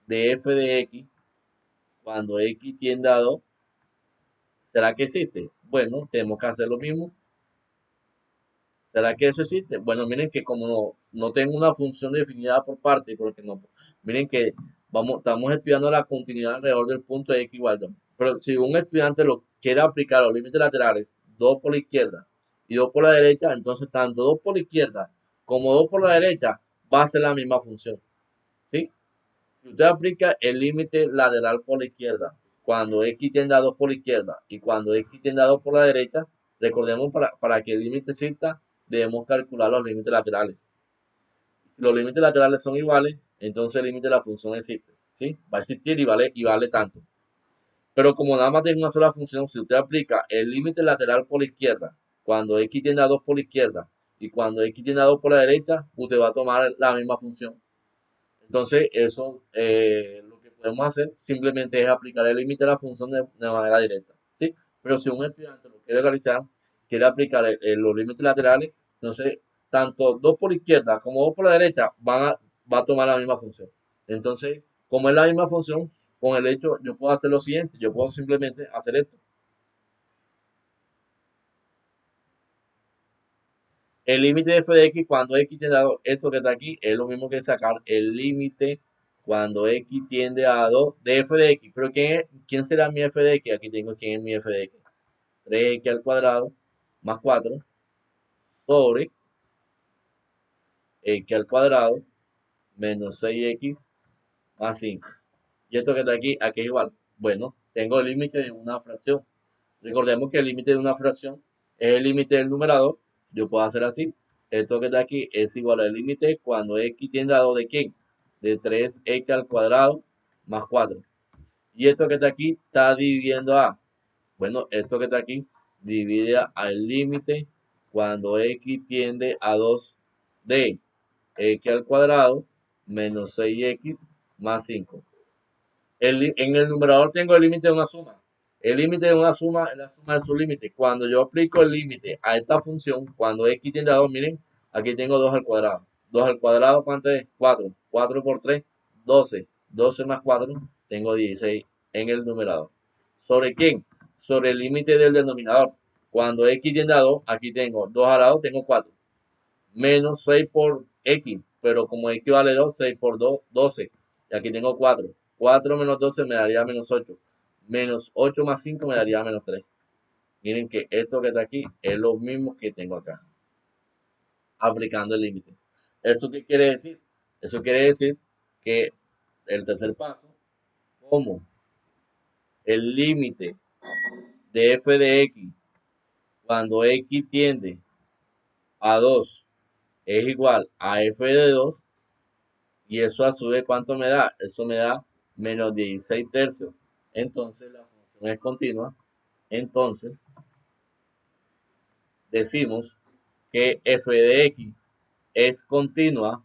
de f de x cuando x tiende a 2, será que existe? Bueno, tenemos que hacer lo mismo. ¿Será que eso existe? Bueno, miren que como no tengo una función definida por parte, porque no, miren que estamos estudiando la continuidad alrededor del punto de x igual a 2. Pero si un estudiante lo quiere aplicar a los límites laterales, 2 por la izquierda y 2 por la derecha, entonces tanto 2 por la izquierda como 2 por la derecha va a ser la misma función. ¿Sí? Si usted aplica el límite lateral por la izquierda, cuando x tiende a 2 por la izquierda y cuando x tiende a 2 por la derecha, recordemos para que el límite exista, debemos calcular los límites laterales. Si los límites laterales son iguales, entonces el límite de la función existe. ¿Sí? Va a existir y vale tanto. Pero como nada más tiene una sola función, si usted aplica el límite lateral por la izquierda, cuando x tiende a 2 por la izquierda y cuando x tiende a 2 por la derecha, usted va a tomar la misma función. Entonces, eso lo que podemos hacer simplemente es aplicar el límite a la función de manera directa. ¿Sí? Pero si un estudiante lo quiere realizar, quiere aplicar los límites laterales, entonces tanto 2 por izquierda como 2 por la derecha va a tomar la misma función. Entonces, como es la misma función, con el hecho yo puedo hacer lo siguiente, yo puedo simplemente hacer esto. El límite de f de x cuando x tiende a 2, esto que está aquí, es lo mismo que sacar el límite cuando x tiende a 2 de f de x. Pero ¿quién será mi f de x? Aquí tengo quién es mi f de x. 3x al cuadrado más 4 sobre x al cuadrado menos 6x más 5. Y esto que está aquí es igual. Bueno, tengo el límite de una fracción. Recordemos que el límite de una fracción es el límite del numerador. Yo puedo hacer así. Esto que está aquí es igual al límite cuando x tiende a 2 de quién? De 3x al cuadrado más 4. Y esto que está aquí está dividiendo a. Bueno, esto que está aquí divide al límite cuando x tiende a 2 de x al cuadrado menos 6x más 5. En el numerador tengo el límite de una suma. El límite de una suma es la suma de su límite. Cuando yo aplico el límite a esta función, cuando x tiende a 2, miren, aquí tengo 2 al cuadrado. 2 al cuadrado, ¿cuánto es? 4. 4 por 3, 12. 12 más 4, tengo 16 en el numerador. ¿Sobre quién? Sobre el límite del denominador. Cuando x tiende a 2, aquí tengo 2 al lado, tengo 4. Menos 6 por x, pero como x vale 2, 6 por 2, 12. Y aquí tengo 4. 4 menos 12 me daría menos 8. Menos 8 más 5 me daría menos 3. Miren que esto que está aquí es lo mismo que tengo acá, aplicando el límite. ¿Eso qué quiere decir? Eso quiere decir que el tercer paso, como el límite de f de x cuando x tiende a 2 es igual a f de 2, y eso a su vez, ¿cuánto me da? Eso me da menos 16 tercios. Entonces la función es continua. Entonces decimos que f de x es continua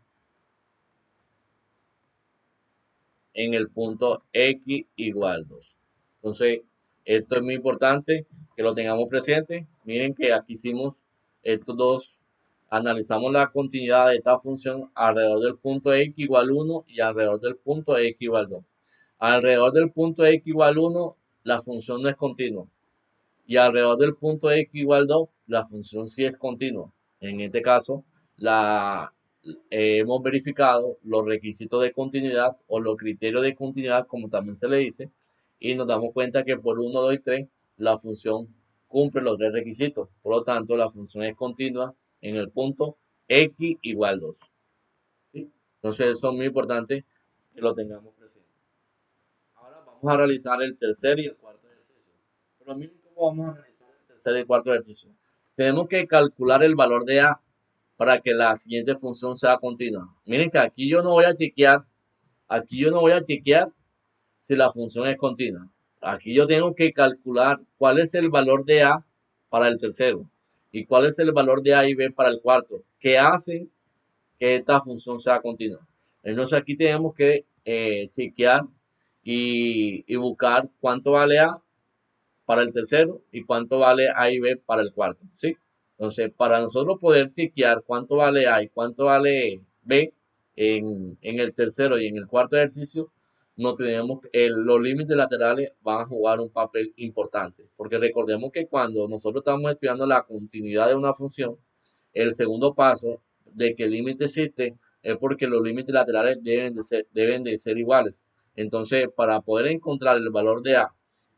en el punto x igual 2. Entonces, esto es muy importante que lo tengamos presente. Miren que aquí hicimos estos dos, analizamos la continuidad de esta función alrededor del punto x igual 1 y alrededor del punto x igual 2. Alrededor del punto x igual 1, la función no es continua. Y alrededor del punto x igual 2, la función sí es continua. En este caso, la, hemos verificado los requisitos de continuidad o los criterios de continuidad, como también se le dice, y nos damos cuenta que por 1, 2 y 3, la función cumple los tres requisitos. Por lo tanto, la función es continua en el punto x igual 2. ¿Sí? Entonces, eso es muy importante que lo tengamos presente. Ahora vamos a realizar el tercer y el cuarto ejercicio. Pero miren cómo vamos a realizar el tercer y el cuarto ejercicio. Tenemos que calcular el valor de a para que la siguiente función sea continua. Miren que aquí yo no voy a chequear si la función es continua. Aquí yo tengo que calcular cuál es el valor de a para el tercero y cuál es el valor de a y b para el cuarto, que hacen que esta función sea continua. Entonces aquí tenemos que chequear y buscar cuánto vale A para el tercero y cuánto vale A y B para el cuarto, ¿sí? Entonces, para nosotros poder chequear cuánto vale A y cuánto vale B en el tercero y en el cuarto ejercicio, no tenemos, los límites laterales van a jugar un papel importante, porque recordemos que cuando nosotros estamos estudiando la continuidad de una función, el segundo paso de que el límite existe es porque los límites laterales deben de ser iguales. Entonces, para poder encontrar el valor de A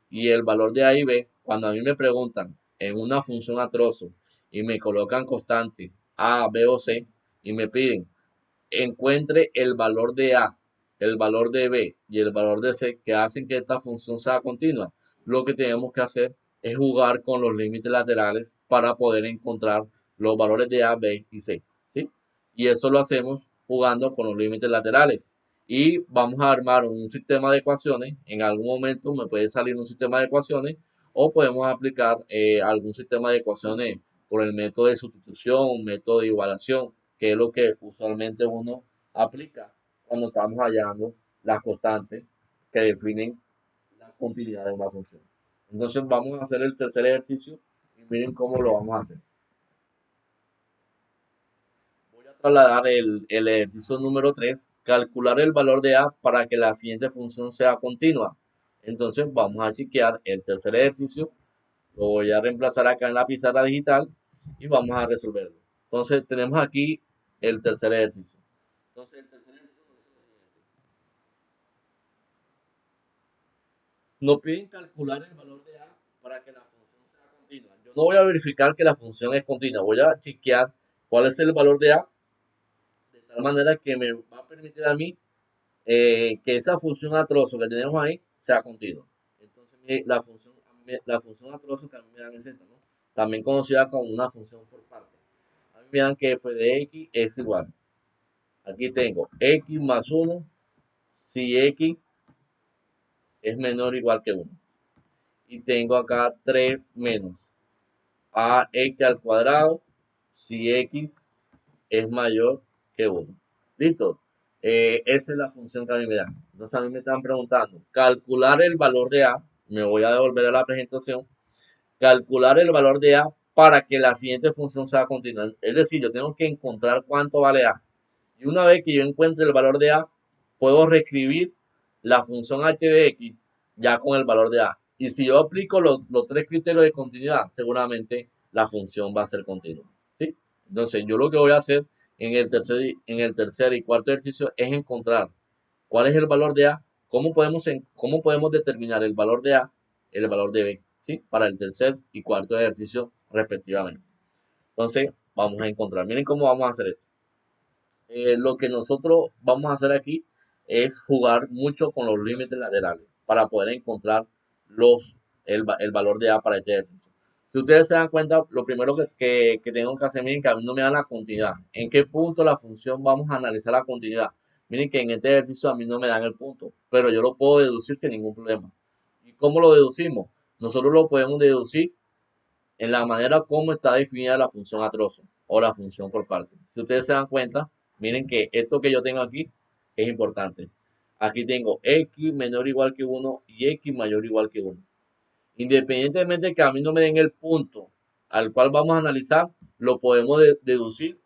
y el valor de A y B, cuando a mí me preguntan en una función a trozo y me colocan constante A, B o C y me piden encuentre el valor de A, el valor de B y el valor de C que hacen que esta función sea continua, lo que tenemos que hacer es jugar con los límites laterales para poder encontrar los valores de A, B y C, ¿sí? Y eso lo hacemos jugando con los límites laterales. Y vamos a armar un sistema de ecuaciones. En algún momento me puede salir un sistema de ecuaciones o podemos aplicar algún sistema de ecuaciones por el método de sustitución, método de igualación, que es lo que usualmente uno aplica cuando estamos hallando las constantes que definen la continuidad de una función. Entonces vamos a hacer el tercer ejercicio y miren cómo lo vamos a hacer. Voy a trasladar el ejercicio número 3, calcular el valor de A para que la siguiente función sea continua. Entonces vamos a chequear el tercer ejercicio, lo voy a reemplazar acá en la pizarra digital y vamos a resolverlo. Entonces tenemos aquí el tercer ejercicio. Entonces el tercer ejercicio nos piden calcular el valor de A para que la función sea continua. Yo no voy a verificar que la función es continua, voy a chequear cuál es el valor de A de tal manera que me va a permitir a mí que esa función a trozo que tenemos ahí sea continua. Entonces, la función a trozo que a mí me dan es esta, ¿no? También conocida como una función por parte. A mí me dan que f de x es igual. Aquí tengo x más 1 si x es menor o igual que 1. Y tengo acá 3 menos ax al cuadrado si x es mayor que 1. ¿Listo? Esa es la función que a mí me dan. Entonces a mí me están preguntando, calcular el valor de A, me voy a devolver a la presentación, calcular el valor de A para que la siguiente función sea continua. Es decir, yo tengo que encontrar cuánto vale A. Y una vez que yo encuentre el valor de A, puedo reescribir la función h de x ya con el valor de A. Y si yo aplico los tres criterios de continuidad, seguramente la función va a ser continua, ¿sí? Entonces, yo lo que voy a hacer en el tercer y cuarto ejercicio es encontrar cuál es el valor de A, cómo podemos determinar el valor de A, el valor de B, ¿sí? Para el tercer y cuarto ejercicio respectivamente. Entonces, vamos a encontrar. Miren cómo vamos a hacer esto. Lo que nosotros vamos a hacer aquí es jugar mucho con los límites laterales para poder encontrar el valor de A para este ejercicio. Si ustedes se dan cuenta, lo primero que tengo que hacer, miren que a mí no me dan la continuidad. ¿En qué punto la función vamos a analizar la continuidad? Miren que en este ejercicio a mí no me dan el punto, pero yo lo puedo deducir sin ningún problema. ¿Y cómo lo deducimos? Nosotros lo podemos deducir en la manera como está definida la función a trozo o la función por parte. Si ustedes se dan cuenta, miren que esto que yo tengo aquí es importante. Aquí tengo x menor o igual que 1 y x mayor o igual que 1. Independientemente de que a mí no me den el punto al cual vamos a analizar, lo podemos deducir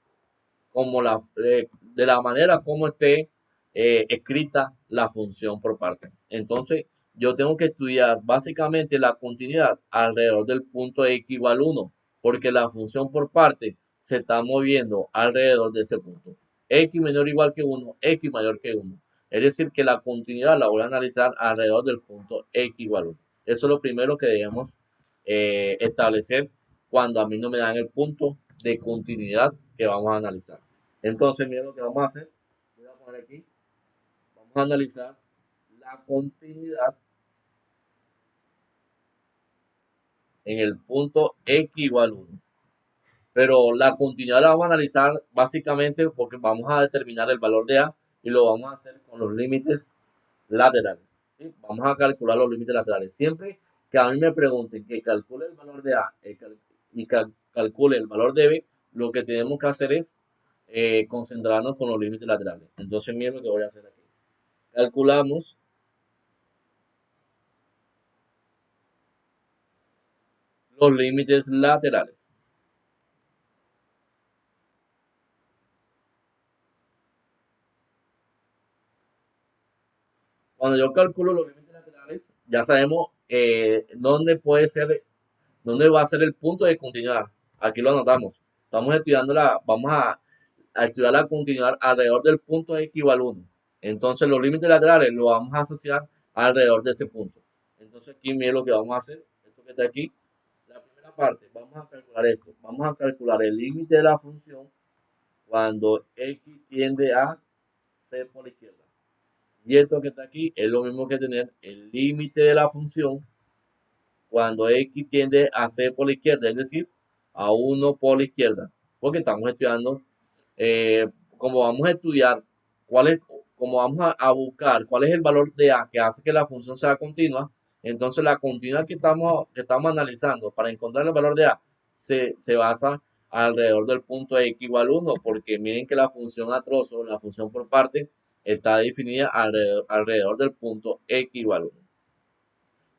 como de la manera como esté escrita la función por parte. Entonces, yo tengo que estudiar básicamente la continuidad alrededor del punto x igual 1, porque la función por parte se está moviendo alrededor de ese punto. X menor o igual que 1, x mayor que 1. Es decir, que la continuidad la voy a analizar alrededor del punto x igual 1. Eso es lo primero que debemos establecer cuando a mí no me dan el punto de continuidad que vamos a analizar. Entonces, miren lo que vamos a hacer. Voy a poner aquí. Vamos a analizar la continuidad en el punto x igual 1. Pero la continuidad la vamos a analizar básicamente porque vamos a determinar el valor de A y lo vamos a hacer con los límites laterales. ¿Sí? Vamos a calcular los límites laterales. Siempre que a mí me pregunten que calcule el valor de A y calcule el valor de B, lo que tenemos que hacer es concentrarnos con los límites laterales. Entonces, miren lo que voy a hacer aquí. calculamos los límites laterales. Cuando yo calculo los límites laterales, ya sabemos dónde va a ser el punto de continuidad. Aquí lo anotamos. Estamos estudiando vamos a estudiar la continuidad alrededor del punto x igual 1. Entonces los límites laterales los vamos a asociar alrededor de ese punto. Entonces aquí miren lo que vamos a hacer. Esto que está aquí, la primera parte, vamos a calcular esto. Vamos a calcular el límite de la función cuando x tiende a c por la izquierda. Y esto que está aquí es lo mismo que tener el límite de la función cuando x tiende a c por la izquierda, es decir, a 1 por la izquierda. Porque estamos estudiando, eh, como vamos a estudiar cuál es, como vamos a buscar cuál es el valor de a que hace que la función sea continua, entonces la continuidad que estamos analizando para encontrar el valor de a se basa alrededor del punto x igual 1, porque miren que la función a trozo, la función por parte, está definida alrededor del punto x igual 1.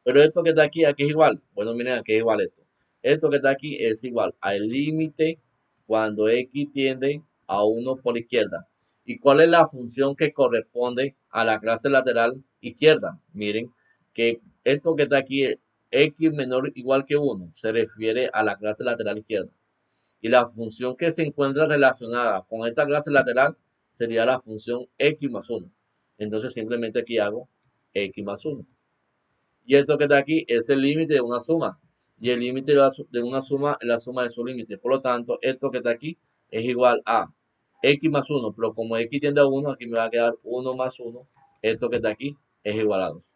Pero esto que está aquí, aquí es igual. Bueno, miren, aquí es igual esto. Esto que está aquí es igual al límite cuando x tiende a 1 por la izquierda. ¿Y cuál es la función que corresponde a la clase lateral izquierda? Miren que esto que está aquí, x menor o igual que 1, se refiere a la clase lateral izquierda. Y la función que se encuentra relacionada con esta clase lateral sería la función x más 1. Entonces simplemente aquí hago x más 1. Y esto que está aquí es el límite de una suma. Y el límite de una suma es la suma de su límite. Por lo tanto, esto que está aquí es igual a x más 1. Pero como x tiende a 1, aquí me va a quedar 1 más 1. Esto que está aquí es igual a 2.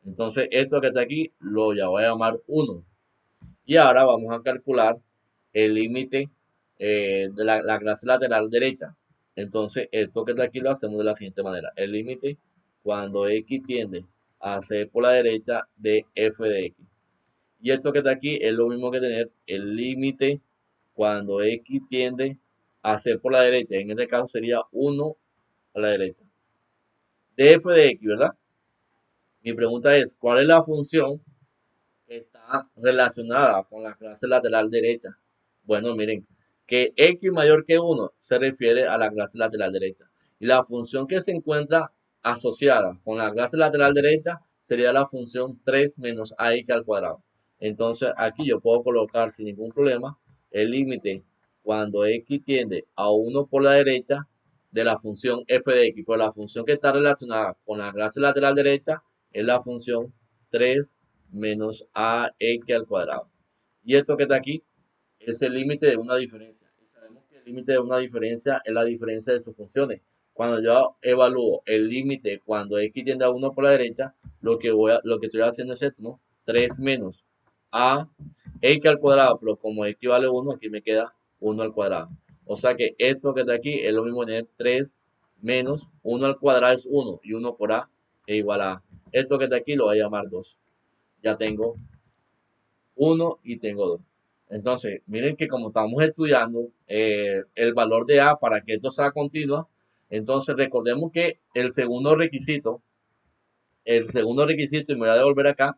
Entonces, esto que está aquí lo ya voy a llamar 1. Y ahora vamos a calcular el límite de la clase lateral derecha. Entonces, esto que está aquí lo hacemos de la siguiente manera. El límite cuando x tiende a c por la derecha de f de x. Y esto que está aquí es lo mismo que tener el límite cuando x tiende a c por la derecha. En este caso sería 1 a la derecha. De f de x, ¿verdad? Mi pregunta es, ¿cuál es la función está relacionada con la clase lateral derecha? Bueno, miren, que x mayor que 1 se refiere a la clase lateral derecha. Y la función que se encuentra asociada con la clase lateral derecha sería la función 3 menos ax al cuadrado. Entonces aquí yo puedo colocar sin ningún problema el límite cuando x tiende a 1 por la derecha de la función f de x. Pero la función que está relacionada con la clase lateral derecha es la función 3 menos ax al cuadrado. Y esto que está aquí es el límite de una diferencia. Y sabemos que el límite de una diferencia es la diferencia de sus funciones. Cuando yo evalúo el límite cuando x tiende a 1 por la derecha, lo que estoy haciendo es esto, ¿no? 3 menos a x al cuadrado, pero como x vale 1, aquí me queda 1 al cuadrado. O sea que esto que está aquí es lo mismo que tener 3 menos 1 al cuadrado es 1 y 1 por a es igual a. Esto que está aquí lo voy a llamar 2. Ya tengo 1 y tengo 2. Entonces, miren que como estamos estudiando el valor de A para que esto sea continua, entonces recordemos que el segundo requisito, y me voy a devolver acá,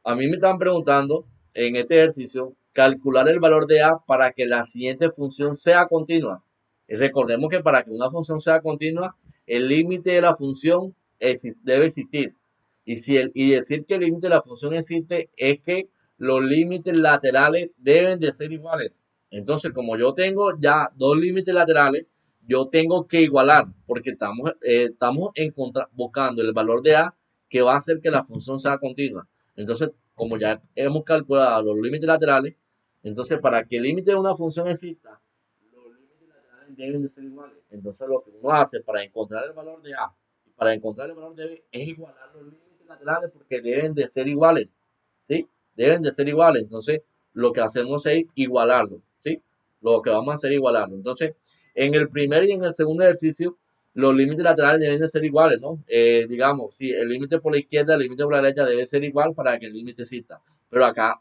a mí me están preguntando en este ejercicio calcular el valor de A para que la siguiente función sea continua. Y recordemos que para que una función sea continua, el límite de la función debe existir. Y decir que el límite de la función existe es que los límites laterales deben de ser iguales. Entonces, como yo tengo ya dos límites laterales, yo tengo que igualar, porque estamos buscando el valor de A que va a hacer que la función sea continua. Entonces, como ya hemos calculado los límites laterales, entonces para que el límite de una función exista, los límites laterales deben de ser iguales. Entonces, lo que uno hace para encontrar el valor de A y para encontrar el valor de B es igualar los límites laterales porque deben de ser iguales, ¿sí? Deben de ser iguales. Entonces, lo que hacemos es igualarlo, ¿sí? Lo que vamos a hacer es igualarlo. Entonces, en el primer y en el segundo ejercicio, los límites laterales deben de ser iguales, ¿no? Digamos, si el límite por la izquierda, el límite por la derecha debe ser igual para que el límite exista. Pero acá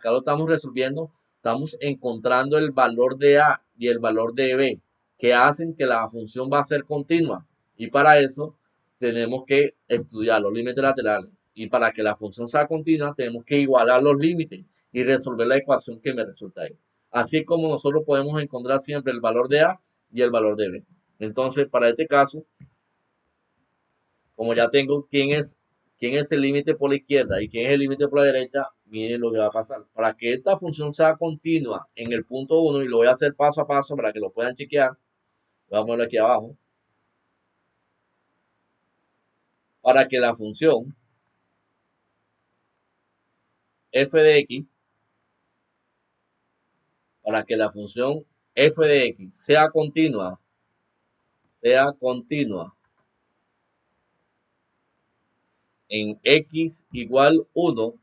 lo estamos resolviendo, estamos encontrando el valor de A y el valor de B, que hacen que la función va a ser continua. Y para eso tenemos que estudiar los límites laterales. Y para que la función sea continua, tenemos que igualar los límites y resolver la ecuación que me resulta ahí. Así es como nosotros podemos encontrar siempre el valor de A y el valor de B. Entonces, para este caso, como ya tengo quién es el límite por la izquierda y quién es el límite por la derecha, miren lo que va a pasar. Para que esta función sea continua en el punto 1, y lo voy a hacer paso a paso para que lo puedan chequear, vamos a ponerlo aquí abajo. Para que la función f de x, para que la función f de x sea continua en x igual 1,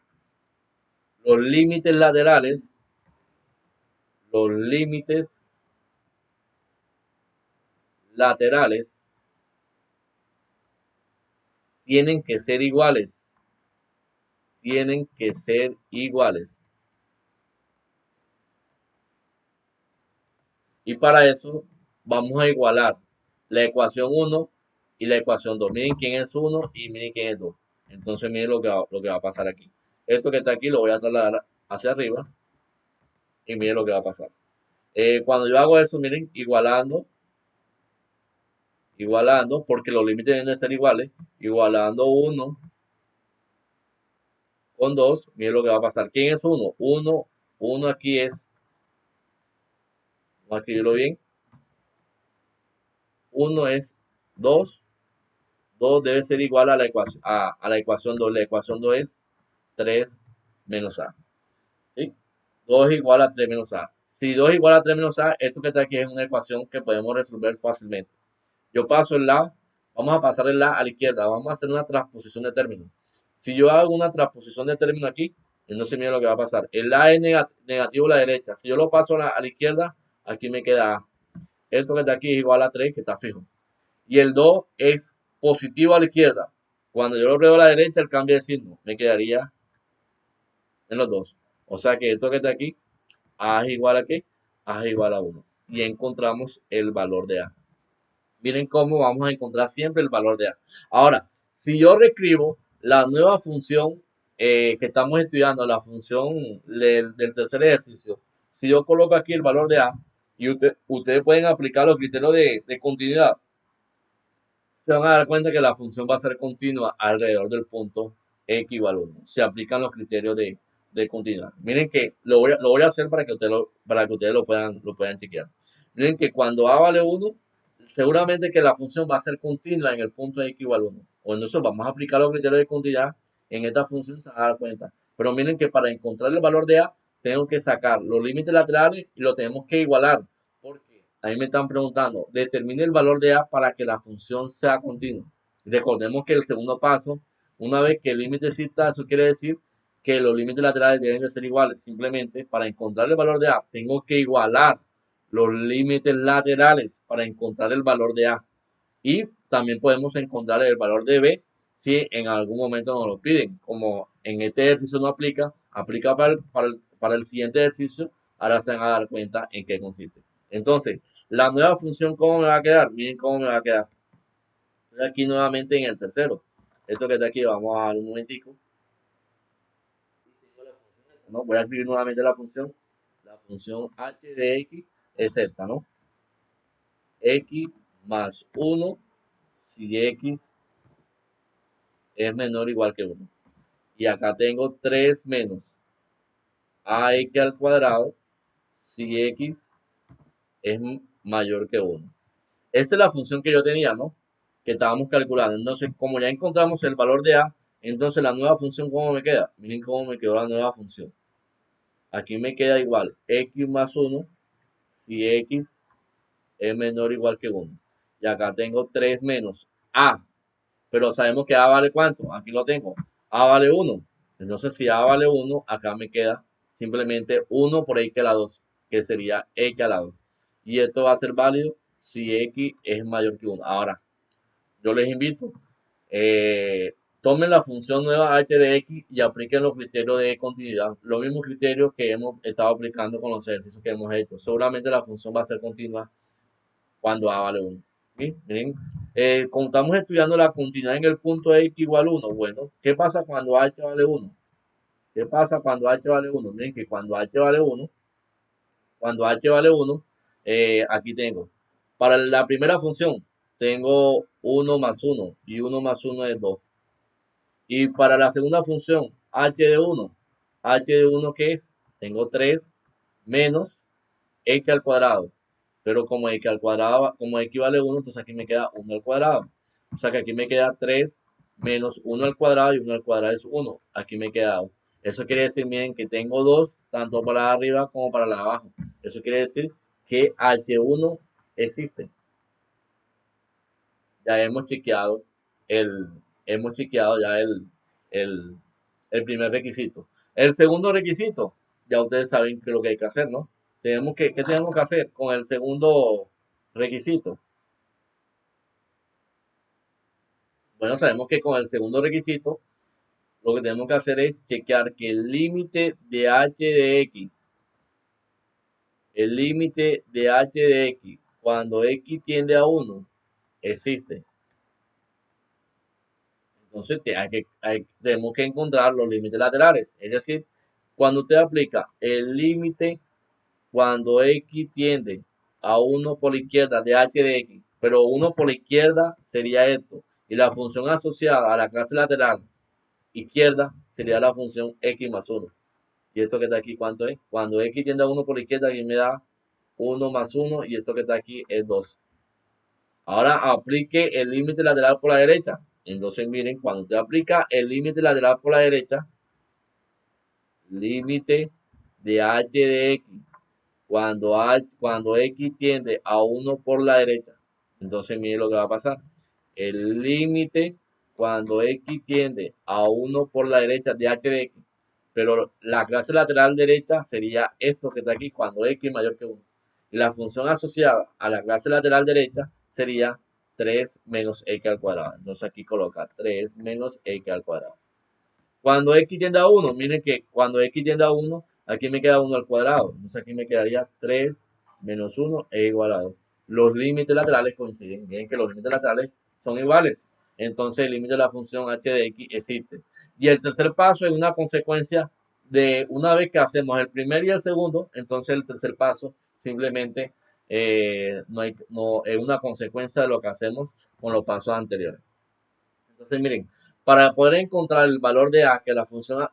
los límites laterales tienen que ser iguales. Tienen que ser iguales. Y para eso vamos a igualar la ecuación 1 y la ecuación 2. Miren quién es 1 y miren quién es 2. Entonces miren lo que va a pasar aquí. Esto que está aquí lo voy a trasladar hacia arriba y miren lo que va a pasar. Cuando yo hago eso, miren, igualando, porque los límites deben de ser iguales, igualando 1 con 2, miren lo que va a pasar. ¿Quién es 1? 1 aquí es, vamos a escribirlo bien, 1 es 2, 2 debe ser igual a la ecuación 2. La ecuación 2 es 3 menos A. ¿Sí? 2 es igual a 3 menos A. Si 2 es igual a 3 menos A, esto que está aquí es una ecuación que podemos resolver fácilmente. Yo paso el la, vamos a pasar el la a la izquierda, vamos a hacer una transposición de términos. Si yo hago una transposición de términos aquí, entonces mira lo que va a pasar. El la es negativo a la derecha. Si yo lo paso a la izquierda, aquí me queda A. Esto que está aquí es igual a 3, que está fijo. Y el 2 es positivo a la izquierda. Cuando yo lo pruebo a la derecha, el cambio de signo me quedaría en los dos. O sea que esto que está aquí, A es igual a ¿qué? A es igual a 1. Y encontramos el valor de A. Miren cómo vamos a encontrar siempre el valor de A. Ahora, si yo reescribo la nueva función que estamos estudiando, la función del tercer ejercicio, si yo coloco aquí el valor de A, y ustedes pueden aplicar los criterios de continuidad, se van a dar cuenta que la función va a ser continua alrededor del punto x igual 1. Se aplican los criterios de continuidad. Miren que lo voy a hacer para que ustedes lo puedan chequear. Miren que cuando a vale 1, seguramente que la función va a ser continua en el punto x igual 1. O entonces vamos a aplicar los criterios de continuidad en esta función, se van a dar cuenta. Pero miren que para encontrar el valor de a, tengo que sacar los límites laterales y lo tenemos que igualar. Porque a mí me están preguntando, determine el valor de a para que la función sea continua. Recordemos que el segundo paso, una vez que el límite exista, eso quiere decir que los límites laterales deben de ser iguales. Simplemente para encontrar el valor de a, tengo que igualar los límites laterales para encontrar el valor de a. Y también podemos encontrar el valor de b si en algún momento nos lo piden. Como en este ejercicio no aplica, aplica para el siguiente ejercicio. Ahora se van a dar cuenta en qué consiste. Entonces, la nueva función, ¿cómo me va a quedar? Miren cómo me va a quedar. Estoy aquí nuevamente en el tercero. Esto que está aquí, vamos a dar un momentico. ¿No? Voy a escribir nuevamente la función. La función h de x es esta, ¿no? X más 1 si x es menor o igual que 1. Y acá tengo 3 menos ax al cuadrado si x es mayor que 1. Esa es la función que yo tenía, ¿no? Que estábamos calculando. Entonces, como ya encontramos el valor de a, entonces la nueva función, ¿cómo me queda? Miren cómo me quedó la nueva función. Aquí me queda igual x más 1 si x es menor o igual que 1. Y acá tengo 3 menos a. Pero sabemos que a vale ¿cuánto? Aquí lo tengo. A vale 1. Entonces, si a vale 1, acá me queda simplemente 1 por x a la 2, que sería x a la 2. Y esto va a ser válido si x es mayor que 1. Ahora, yo les invito, tomen la función nueva h de x y apliquen los criterios de continuidad. Los mismos criterios que hemos estado aplicando con los ejercicios que hemos hecho. Seguramente la función va a ser continua cuando a vale 1. ¿Sí? Miren, como estamos estudiando la continuidad en el punto x igual 1, bueno, ¿qué pasa cuando h vale 1? ¿Qué pasa cuando h vale 1? Miren que cuando h vale 1, aquí tengo, para la primera función, tengo 1 más 1 y 1 más 1 es 2. Y para la segunda función, h de 1 ¿qué es? Tengo 3 menos x al cuadrado. Pero como x al cuadrado, como x vale 1, entonces aquí me queda 1 al cuadrado. O sea que aquí me queda 3 menos 1 al cuadrado y 1 al cuadrado es 1. Aquí me queda 1. Eso quiere decir, miren, que tengo 2 tanto para la arriba como para la de abajo. Eso quiere decir que H1 existe. Ya el, hemos chequeado ya el, el primer requisito. El segundo requisito, ya ustedes saben qué es lo que hay que hacer, ¿no? ¿Qué tenemos que hacer con el segundo requisito? Bueno, sabemos que con el segundo requisito, lo que tenemos que hacer es chequear que el límite de h de x, cuando x tiende a 1, existe. Entonces tenemos que encontrar los límites laterales. Es decir, cuando usted aplica el límite cuando x tiende a 1 por la izquierda de h de x, pero 1 por la izquierda sería esto, y la función asociada a la clase lateral izquierda sería la función x más 1. Y esto que está aquí, ¿cuánto es? Cuando x tiende a 1 por la izquierda, aquí me da 1 más 1, y esto que está aquí es 2. Ahora aplique el límite lateral por la derecha. Entonces, miren, cuando usted aplica el límite lateral por la derecha, límite de h de x, cuando x tiende a 1 por la derecha, entonces miren lo que va a pasar. El límite cuando x tiende a 1 por la derecha de h de x, pero la clase lateral derecha sería esto que está aquí, cuando x es mayor que 1. Y la función asociada a la clase lateral derecha sería 3 menos x al cuadrado. Entonces aquí coloca 3 menos x al cuadrado. Cuando x tiende a 1, miren que cuando x tiende a 1, aquí me queda 1 al cuadrado. Entonces aquí me quedaría 3 menos 1 es igual a 2. Los límites laterales coinciden. Miren que los límites laterales son iguales. Entonces el límite de la función h de x existe. Y el tercer paso es una consecuencia de una vez que hacemos el primer y el segundo, entonces el tercer paso simplemente no, es una consecuencia de lo que hacemos con los pasos anteriores. Entonces, miren, para poder encontrar el valor de a, que la función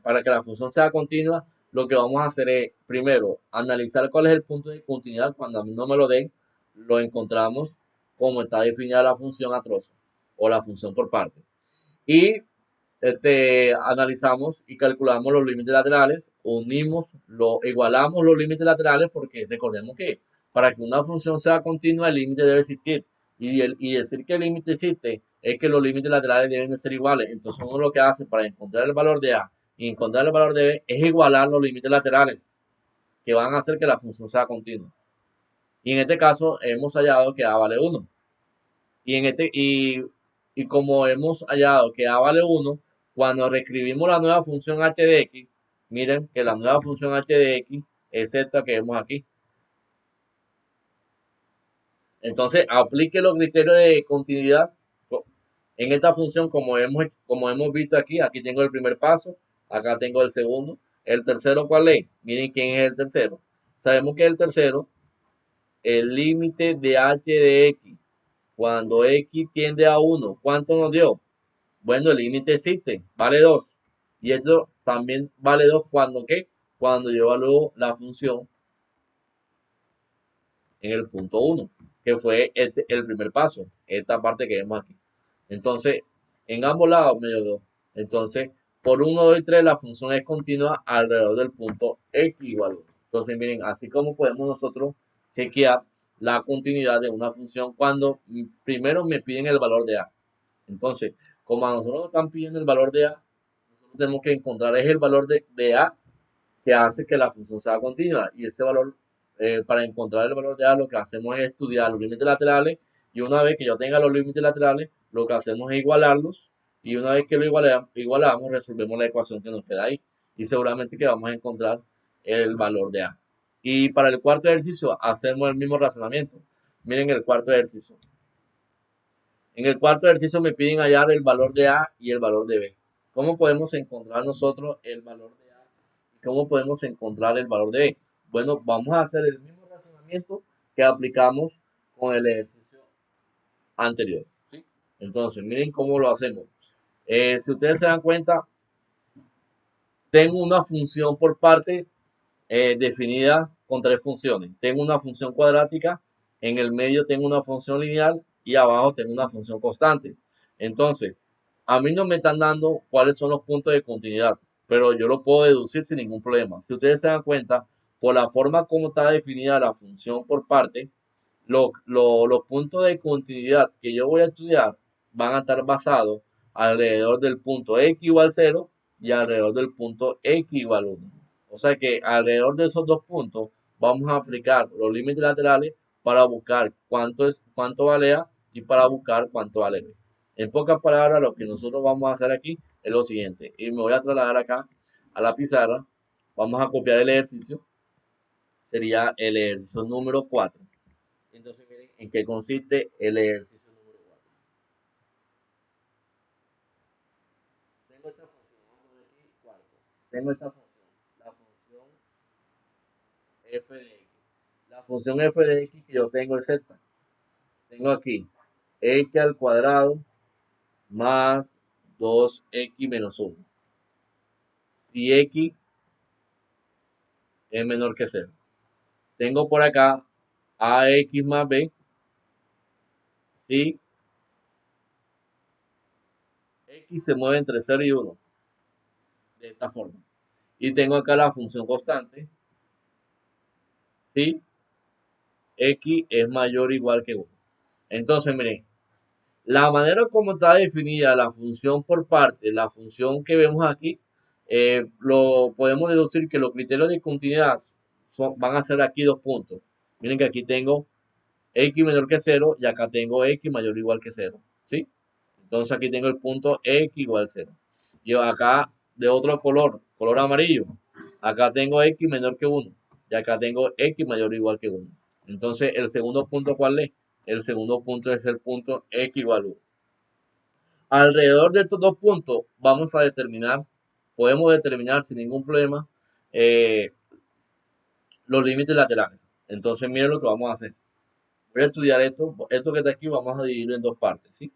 para que la función sea continua, lo que vamos a hacer es, primero, analizar cuál es el punto de continuidad. Cuando a mí no me lo den, lo encontramos como está definida la función a trozo o la función por parte. Y analizamos y calculamos los límites laterales, igualamos los límites laterales porque recordemos que para que una función sea continua el límite debe existir y decir que el límite existe es que los límites laterales deben de ser iguales. Entonces uno lo que hace para encontrar el valor de a y encontrar el valor de b es igualar los límites laterales que van a hacer que la función sea continua. Y en este caso hemos hallado que a vale 1. Y como hemos hallado que a vale 1, cuando reescribimos la nueva función h de x, miren que la nueva función h de x es esta que vemos aquí. Entonces, aplique los criterios de continuidad en esta función como hemos visto aquí. Aquí tengo el primer paso, acá tengo el segundo. El tercero, ¿cuál es? Miren quién es el tercero. Sabemos que el tercero, el límite de h de x, cuando x tiende a 1, ¿cuánto nos dio? Bueno, el límite existe, vale 2. Y esto también vale 2 cuando ¿qué? Cuando yo evalúo la función en el punto 1, que fue el primer paso, esta parte que vemos aquí. Entonces, en ambos lados me dio 2. Entonces, por 1, 2 y 3 la función es continua alrededor del punto x igual 1. Entonces, miren, así como podemos nosotros chequear la continuidad de una función cuando primero me piden el valor de a. Entonces, como a nosotros nos están pidiendo el valor de a, nosotros tenemos que encontrar es el valor de a que hace que la función sea continua. Y ese valor, para encontrar el valor de a, lo que hacemos es estudiar los límites laterales. Y una vez que yo tenga los límites laterales, lo que hacemos es igualarlos. Y una vez que lo igualamos, resolvemos la ecuación que nos queda ahí. Y seguramente que vamos a encontrar el valor de a. Y para el cuarto ejercicio hacemos el mismo razonamiento. Miren el cuarto ejercicio. En el cuarto ejercicio me piden hallar el valor de A y el valor de B. ¿Cómo podemos encontrar nosotros el valor de A y cómo podemos encontrar el valor de B? Bueno, vamos a hacer el mismo razonamiento que aplicamos con el ejercicio anterior. ¿Sí? Entonces, miren cómo lo hacemos. Si ustedes se dan cuenta, tengo una función por parte definida con tres funciones. Tengo una función cuadrática, en el medio tengo una función lineal y abajo tengo una función constante. Entonces, a mí no me están dando cuáles son los puntos de continuidad, pero yo lo puedo deducir sin ningún problema. Si ustedes se dan cuenta, por la forma como está definida la función por parte, los puntos de continuidad que yo voy a estudiar van a estar basados alrededor del punto x igual 0 y alrededor del punto x igual 1. O sea que alrededor de esos dos puntos vamos a aplicar los límites laterales para buscar cuánto vale A y para buscar cuánto vale B. En pocas palabras, lo que nosotros vamos a hacer aquí es lo siguiente. Y me voy a trasladar acá a la pizarra. Vamos a copiar el ejercicio. Sería el ejercicio número 4. Entonces, miren en qué consiste el ejercicio número 4. Tengo esta función, vamos a ver aquí, cuarto. Tengo esta función, la función f de x. La función f de x que yo tengo es esta. Tengo aquí x al cuadrado más 2x menos 1. Si x es menor que 0. Tengo por acá ax más b si x se mueve entre 0 y 1. De esta forma. Y tengo acá la función constante si x es mayor o igual que 1. Entonces, miren, la manera como está definida la función por parte, la función que vemos aquí, lo podemos deducir que los criterios de continuidad van a ser aquí dos puntos. Miren que aquí tengo x menor que 0 y acá tengo x mayor o igual que 0. ¿Sí? Entonces aquí tengo el punto x igual 0. Y acá de otro color amarillo, acá tengo x menor que 1 y acá tengo x mayor o igual que 1. Entonces el segundo punto, ¿cuál es? El segundo punto es el punto x igual 1. Alrededor de estos dos puntos vamos a determinar, podemos determinar sin ningún problema eh, los límites laterales. Entonces miren lo que vamos a hacer. Voy a estudiar esto que está aquí vamos a dividirlo en dos partes, ¿sí?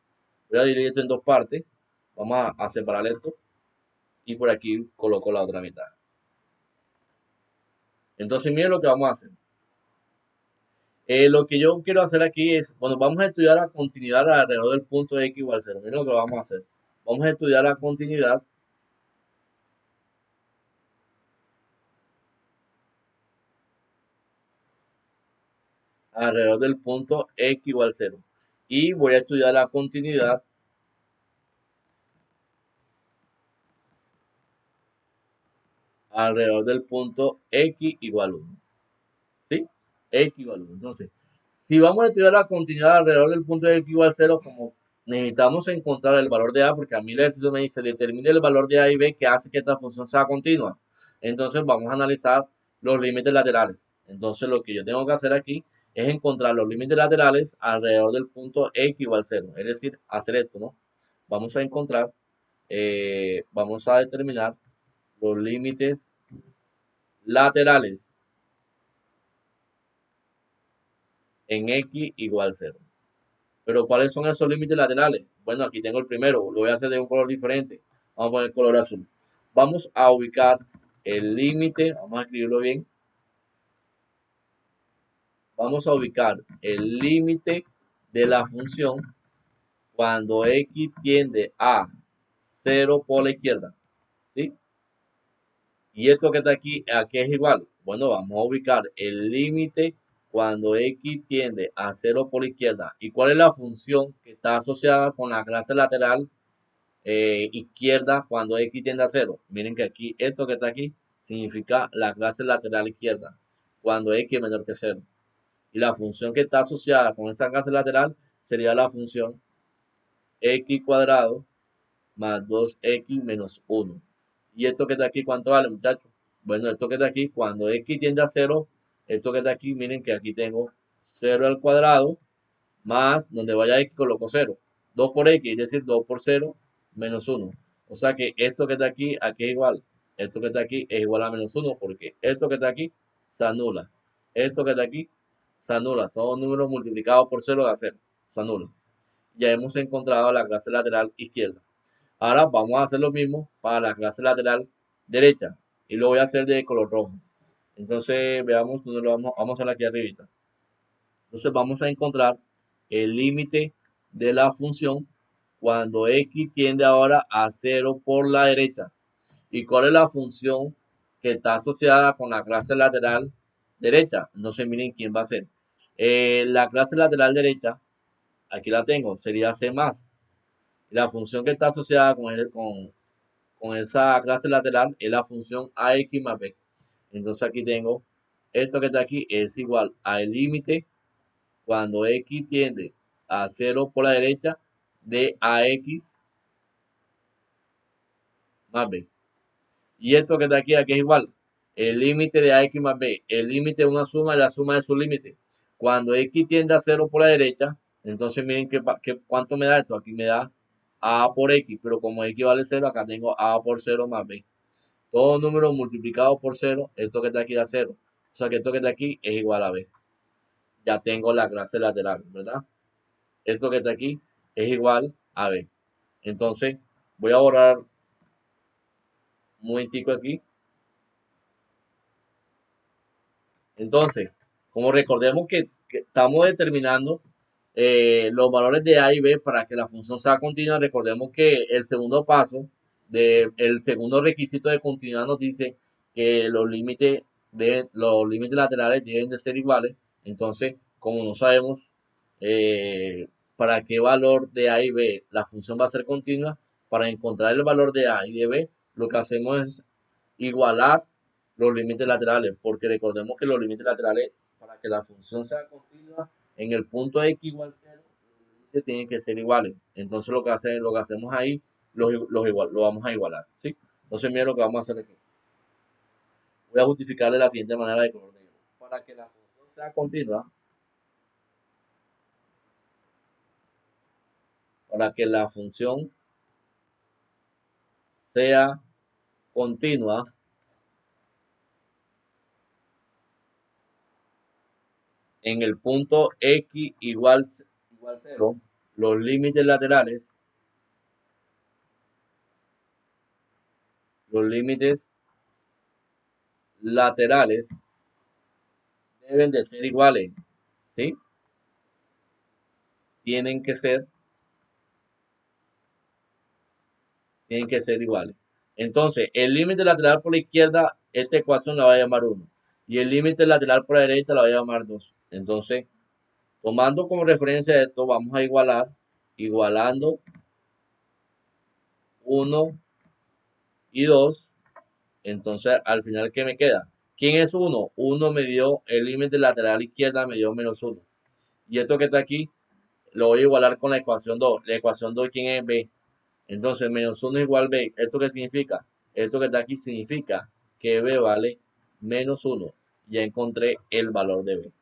Voy a dividir esto en dos partes, vamos a separar esto y por aquí coloco la otra mitad. Entonces miren lo que vamos a hacer. Lo que yo quiero hacer aquí es, bueno, vamos a estudiar la continuidad alrededor del punto x igual 0. Miren lo que vamos a hacer. Vamos a estudiar la continuidad alrededor del punto x igual 0. Y voy a estudiar la continuidad alrededor del punto x igual 1. ¿Sí? X igual 1. Entonces, si vamos a estudiar la continuidad alrededor del punto x igual 0, como necesitamos encontrar el valor de A, porque a mí el ejercicio me dice determine el valor de A y B que hace que esta función sea continua. Entonces vamos a analizar los límites laterales. Entonces lo que yo tengo que hacer aquí es encontrar los límites laterales alrededor del punto x igual 0. Es decir, hacer esto, ¿no? Vamos a encontrar, vamos a determinar los límites laterales en x igual 0. Pero ¿cuáles son esos límites laterales? Bueno, aquí tengo el primero, lo voy a hacer de un color diferente. Vamos a poner el color azul. Vamos a ubicar el límite, vamos a escribirlo bien. Vamos a ubicar el límite de la función cuando x tiende a 0 por la izquierda. ¿Sí? Y esto que está aquí, ¿a qué es igual? Bueno, vamos a ubicar el límite cuando x tiende a 0 por la izquierda. ¿Y cuál es la función que está asociada con la clase lateral izquierda cuando x tiende a 0? Miren que aquí, esto que está aquí, significa la clase lateral izquierda cuando x es menor que 0. Y la función que está asociada con esa clase lateral sería la función x cuadrado más 2x menos 1. ¿Y esto que está aquí cuánto vale, muchachos? Bueno, esto que está aquí, cuando x tiende a 0, esto que está aquí, miren que aquí tengo 0 al cuadrado, más donde vaya x coloco 0. 2 por x, es decir, 2 por 0 menos 1. O sea que esto que está aquí es igual. Esto que está aquí es igual a menos 1 porque esto que está aquí se anula. Esto que está aquí se anula. Todo número multiplicado por 0 da 0. Se anula. Ya hemos encontrado la clase lateral izquierda. Ahora vamos a hacer lo mismo para la clase lateral derecha. Y lo voy a hacer de color rojo. Entonces veamos dónde lo vamos a hacer aquí arribita. Entonces vamos a encontrar el límite de la función cuando x tiende ahora a 0 por la derecha. ¿Y cuál es la función que está asociada con la clase lateral derecha? Entonces miren quién va a ser. La clase lateral derecha, aquí la tengo, sería c más. La función que está asociada con esa clase lateral es la función ax más b. Entonces aquí tengo, esto que está aquí es igual al límite cuando x tiende a 0 por la derecha de ax más b. Y esto que está aquí es igual. El límite de ax más b. El límite es una suma y la suma de su límite. Cuando x tiende a 0 por la derecha, entonces miren cuánto me da esto. Aquí me da a por x, pero como x vale 0, acá tengo a por 0 más b. Todo número multiplicado por 0, esto que está aquí da 0. O sea que esto que está aquí es igual a b. Ya tengo la clase lateral, ¿verdad? Esto que está aquí es igual a b. Entonces, voy a borrar un momentico aquí. Entonces, como recordemos que estamos determinando los valores de A y B para que la función sea continua, recordemos que el segundo paso, el segundo requisito de continuidad nos dice que los límites laterales deben de ser iguales. Entonces, como no sabemos para qué valor de A y B la función va a ser continua, para encontrar el valor de A y de B, lo que hacemos es igualar los límites laterales, porque recordemos que los límites laterales, para que la función sea continua, en el punto x igual 0, los límites tienen que ser iguales. Entonces lo que hacemos ahí, lo vamos a igualar, ¿sí? Entonces miren lo que vamos a hacer aquí. Voy a justificar de la siguiente manera de color negro. Para que la función sea continua, para que la función sea continua, en el punto x igual 0, los límites laterales, los límites laterales deben de ser iguales, ¿sí? Tienen que ser, tienen que ser iguales. Entonces, el límite lateral por la izquierda, esta ecuación la voy a llamar 1. Y el límite lateral por la derecha la voy a llamar 2. Entonces, tomando como referencia esto, vamos a igualando 1 y 2. Entonces, al final, ¿qué me queda? ¿Quién es 1? 1 me dio el límite lateral izquierda, me dio menos 1. Y esto que está aquí, lo voy a igualar con la ecuación 2. La ecuación 2, ¿quién es? B. Entonces, menos 1 igual B. ¿Esto qué significa? Esto que está aquí significa que B vale menos 1. Ya encontré el valor de B.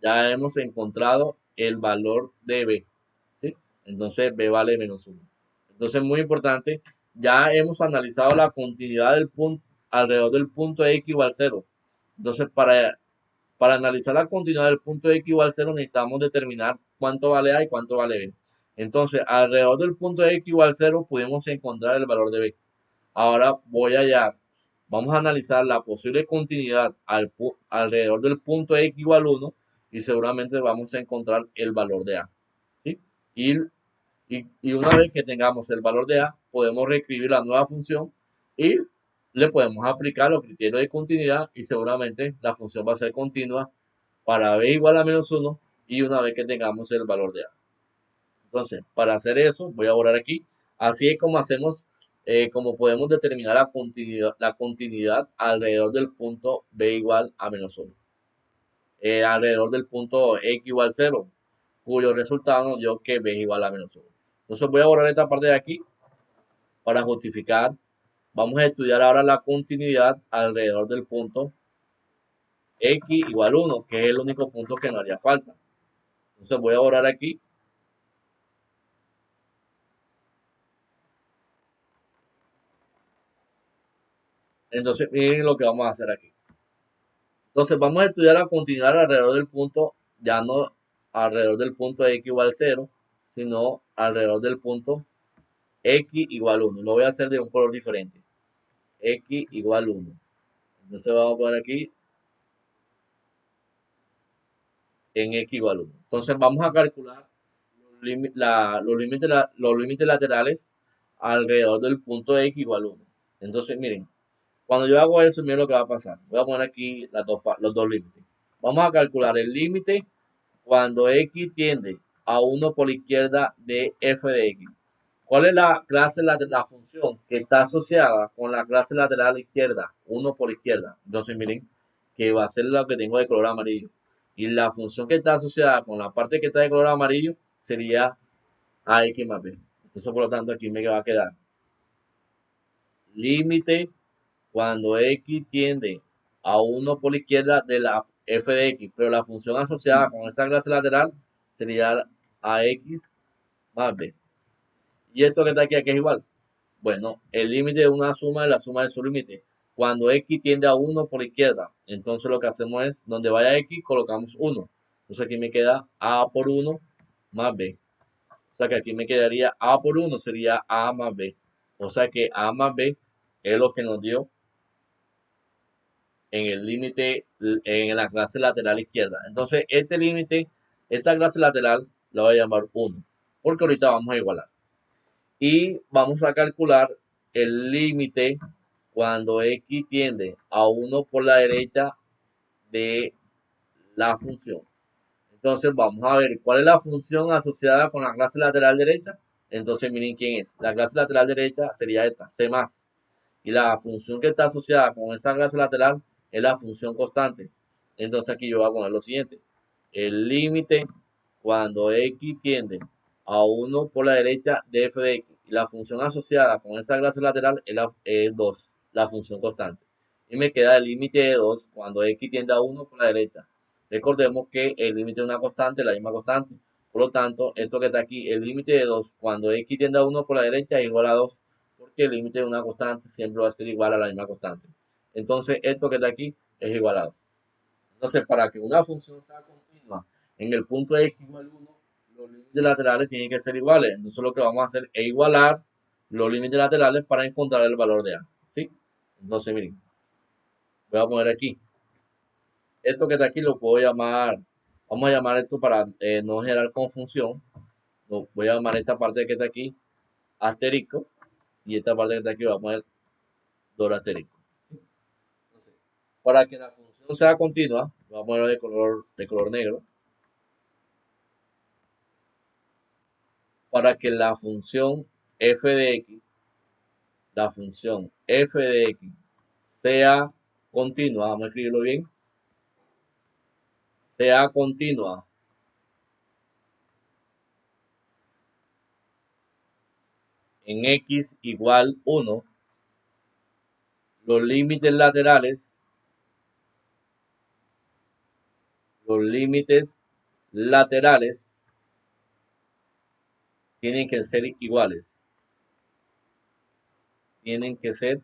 Ya hemos encontrado el valor de B. ¿Sí? Entonces, B vale menos 1. Entonces, muy importante. Ya hemos analizado la continuidad del punto alrededor del punto X igual 0. Entonces, para analizar la continuidad del punto X igual 0 necesitamos determinar cuánto vale A y cuánto vale B. Entonces, alrededor del punto X igual 0 pudimos encontrar el valor de B. Ahora vamos a analizar la posible continuidad alrededor del punto X igual 1 y seguramente vamos a encontrar el valor de A. ¿Sí? Y una vez que tengamos el valor de A, podemos reescribir la nueva función y le podemos aplicar los criterios de continuidad y seguramente la función va a ser continua para b igual a menos 1 y una vez que tengamos el valor de A. Entonces, para hacer eso, voy a borrar aquí. Así es como hacemos, como podemos determinar la continuidad alrededor del punto b igual a menos 1. Alrededor del punto x igual 0, cuyo resultado nos dio que b es igual a menos 1. Entonces voy a borrar esta parte de aquí para justificar. Vamos a estudiar ahora la continuidad alrededor del punto x igual 1, que es el único punto que no haría falta. Entonces voy a borrar aquí. Entonces miren lo que vamos a hacer aquí. Entonces vamos a estudiar a continuar alrededor del punto, ya no alrededor del punto x igual 0, sino alrededor del punto x igual 1. Lo voy a hacer de un color diferente. X igual 1. Entonces vamos a poner aquí en x igual 1. Entonces vamos a calcular los límites laterales alrededor del punto x igual 1. Entonces miren, cuando yo hago eso, miren lo que va a pasar. Voy a poner aquí los dos límites. Vamos a calcular el límite cuando x tiende a 1 por la izquierda de f de x. ¿Cuál es la clase, la función que está asociada con la clase lateral izquierda? 1 por izquierda. Entonces miren que va a ser lo que tengo de color amarillo. Y la función que está asociada con la parte que está de color amarillo sería ax más b. Entonces por lo tanto aquí me va a quedar límite cuando x tiende a 1 por la izquierda de la f de x, pero la función asociada con esa clase lateral sería ax más b. Y esto que está aquí, aquí es igual. Bueno, el límite de una suma es la suma de su límite. Cuando x tiende a 1 por la izquierda, entonces lo que hacemos es, donde vaya x, colocamos 1. Entonces aquí me queda a por 1 más b. O sea que aquí me quedaría a por 1 sería a más b. O sea que a más b es lo que nos dio en el límite, en la clase lateral izquierda. Entonces este límite, esta clase lateral, la voy a llamar 1. Porque ahorita vamos a igualar. Y vamos a calcular el límite cuando x tiende a 1 por la derecha de la función. Entonces vamos a ver cuál es la función asociada con la clase lateral derecha. Entonces miren quién es. La clase lateral derecha sería esta, c más. Y la función que está asociada con esa clase lateral es la función constante. Entonces aquí yo voy a poner lo siguiente. El límite cuando x tiende a 1 por la derecha de f de x. Y la función asociada con esa clase lateral es 2, la función constante. Y me queda el límite de 2 cuando x tiende a 1 por la derecha. Recordemos que el límite de una constante es la misma constante. Por lo tanto, esto que está aquí, el límite de 2 cuando x tiende a 1 por la derecha es igual a 2, porque el límite de una constante siempre va a ser igual a la misma constante. Entonces, esto que está aquí es igual a 2. Entonces, para que una función sea continua en el punto x igual 1, los límites laterales tienen que ser iguales. Entonces, lo que vamos a hacer es igualar los límites laterales para encontrar el valor de a. ¿Sí? Entonces, miren, voy a poner aquí. Esto que está aquí lo puedo llamar, vamos a llamar esto para no generar confusión. Voy a llamar esta parte que está aquí asterisco y esta parte que está aquí voy a poner doble asterisco. ¿Sí? Entonces, para que la función sea continua, voy a ponerlo de color negro. Para que la función f de x, la función f de x sea continua, vamos a escribirlo bien, sea continua en x igual 1, los límites laterales, los límites laterales tienen que ser iguales. Tienen que ser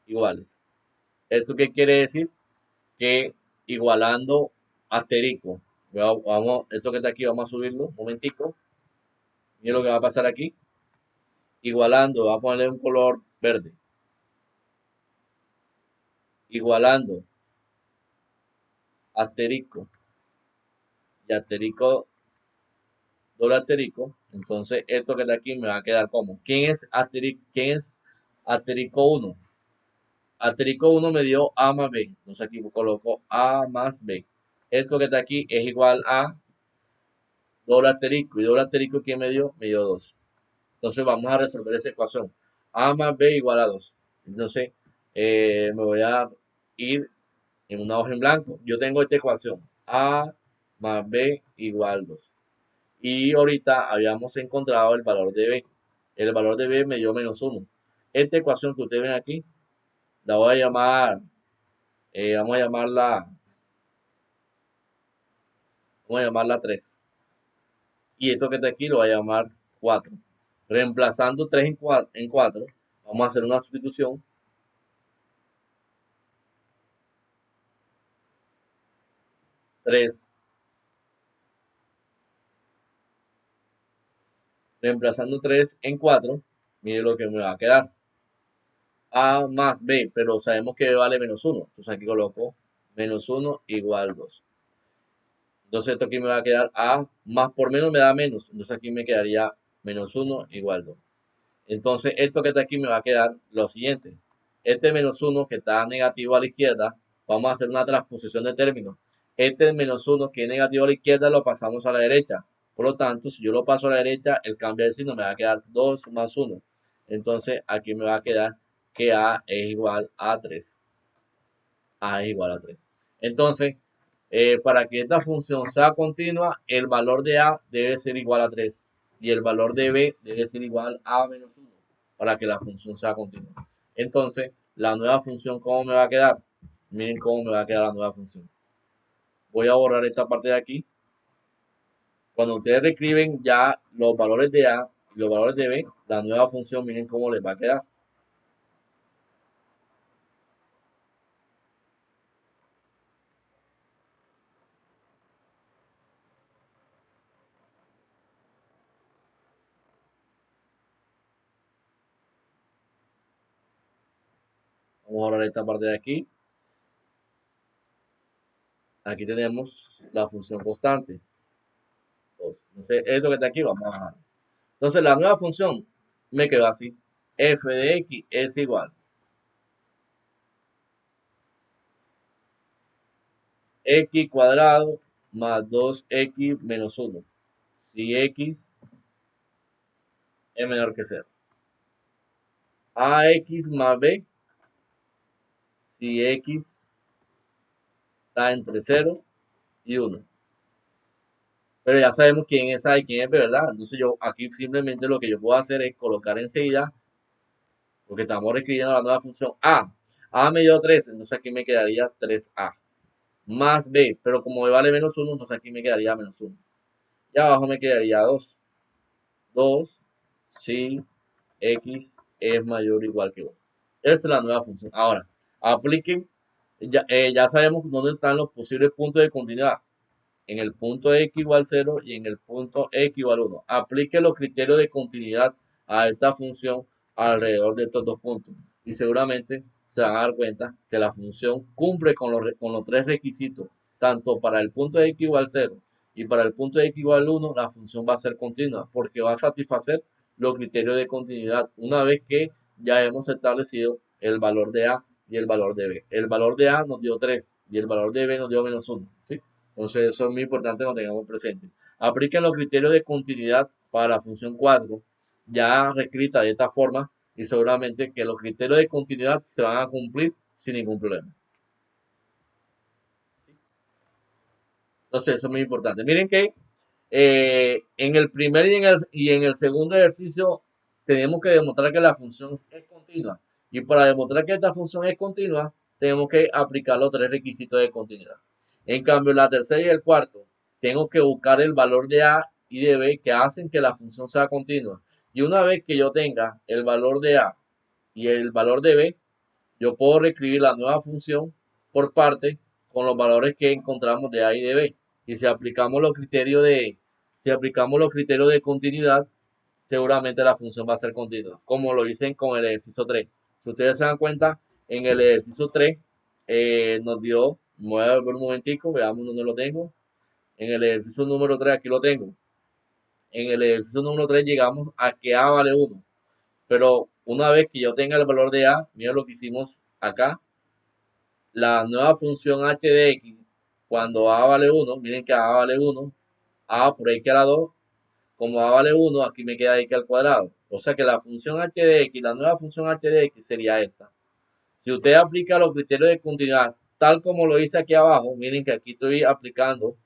iguales. ¿Esto qué quiere decir? Que igualando asterisco, vamos, esto que está aquí, vamos a subirlo un momentico. Miren lo que va a pasar aquí. Igualando, vamos a ponerle un color verde. Igualando asterisco y asterisco, doble asterisco. Entonces, esto que está aquí me va a quedar como. ¿Quién es asterisco 1? Asterisco 1 me dio A más B. Entonces aquí coloco A más B. Esto que está aquí es igual a doble asterisco. Y doble asterisco, ¿quién me dio? Me dio 2. Entonces vamos a resolver esa ecuación. A más B igual a 2. Entonces me voy a ir en una hoja en blanco. Yo tengo esta ecuación. A más B igual 2. Y ahorita habíamos encontrado el valor de B. El valor de B me dio menos 1. Esta ecuación que ustedes ven aquí, la voy a llamar Vamos a llamarla 3. Y esto que está aquí lo voy a llamar 4. Reemplazando 3 en 4, vamos a hacer una sustitución. 3, reemplazando 3 en 4, mire lo que me va a quedar. A más B, pero sabemos que B vale -1. Entonces aquí coloco -1 igual 2. Entonces esto aquí me va a quedar A más por menos me da menos. Entonces aquí me quedaría -1 igual 2. Entonces esto que está aquí me va a quedar lo siguiente. Este -1 que está negativo a la izquierda, vamos a hacer una transposición de términos. Este -1 que es negativo a la izquierda lo pasamos a la derecha. Por lo tanto, si yo lo paso a la derecha, el cambio de signo me va a quedar 2 más 1. Entonces aquí me va a quedar que A es igual a 3. A es igual a 3. Entonces, para que esta función sea continua, el valor de A debe ser igual a 3 y el valor de B debe ser igual a -1 para que la función sea continua. Entonces, la nueva función, ¿cómo me va a quedar? Miren cómo me va a quedar la nueva función. Voy a borrar esta parte de aquí. Cuando ustedes reescriben ya los valores de A y los valores de B, la nueva función, miren cómo les va a quedar. Vamos a borrar esta parte de aquí. Aquí tenemos la función constante. Entonces, esto que está aquí, vamos a bajar. Entonces, la nueva función me quedó así. F de X es igual X cuadrado más 2X menos 1. Si X es menor que 0. AX más B, si X está entre 0 y 1. Pero ya sabemos quién es A y quién es B, ¿verdad? Entonces yo aquí simplemente lo que yo puedo hacer es colocar enseguida, porque estamos reescribiendo la nueva función A. A me dio 3, entonces aquí me quedaría 3A. Más B, pero como B vale -1, entonces aquí me quedaría -1. Y abajo me quedaría 2. 2 si X es mayor o igual que 1. Esa es la nueva función. Ahora, apliquen, ya sabemos dónde están los posibles puntos de continuidad. En el punto X igual 0 y en el punto X igual 1. Aplique los criterios de continuidad a esta función alrededor de estos dos puntos. Y seguramente se van a dar cuenta que la función cumple con los tres requisitos. Tanto para el punto X igual 0 y para el punto X igual 1, la función va a ser continua porque va a satisfacer los criterios de continuidad una vez que ya hemos establecido el valor de A y el valor de B. El valor de A nos dio 3 y el valor de B nos dio -1. ¿Sí? Entonces, eso es muy importante que lo tengamos presente. Apliquen los criterios de continuidad para la función 4, ya reescrita de esta forma, y seguramente que los criterios de continuidad se van a cumplir sin ningún problema. Entonces, eso es muy importante. Miren que en el primer y en el segundo ejercicio tenemos que demostrar que la función es continua. Y para demostrar que esta función es continua, tenemos que aplicar los tres requisitos de continuidad. En cambio, la tercera y el cuarto, tengo que buscar el valor de A y de B que hacen que la función sea continua. Y una vez que yo tenga el valor de A y el valor de B, yo puedo reescribir la nueva función por parte con los valores que encontramos de A y de B. Y si aplicamos los criterios de continuidad, seguramente la función va a ser continua, como lo dicen con el ejercicio 3. Si ustedes se dan cuenta, en el ejercicio 3 nos dio, me voy a volver un momentico, veamos dónde lo tengo. En el ejercicio número 3, aquí lo tengo. En el ejercicio número 3 llegamos a que A vale 1. Pero una vez que yo tenga el valor de A, mira lo que hicimos acá, la nueva función h de x, cuando a vale 1, miren que a vale 1, a por x a la 2, como a vale 1, aquí me queda x al cuadrado. O sea que la función h de x, la nueva función h de x sería esta. Si usted aplica los criterios de continuidad tal como lo hice aquí abajo, miren que aquí estoy aplicando.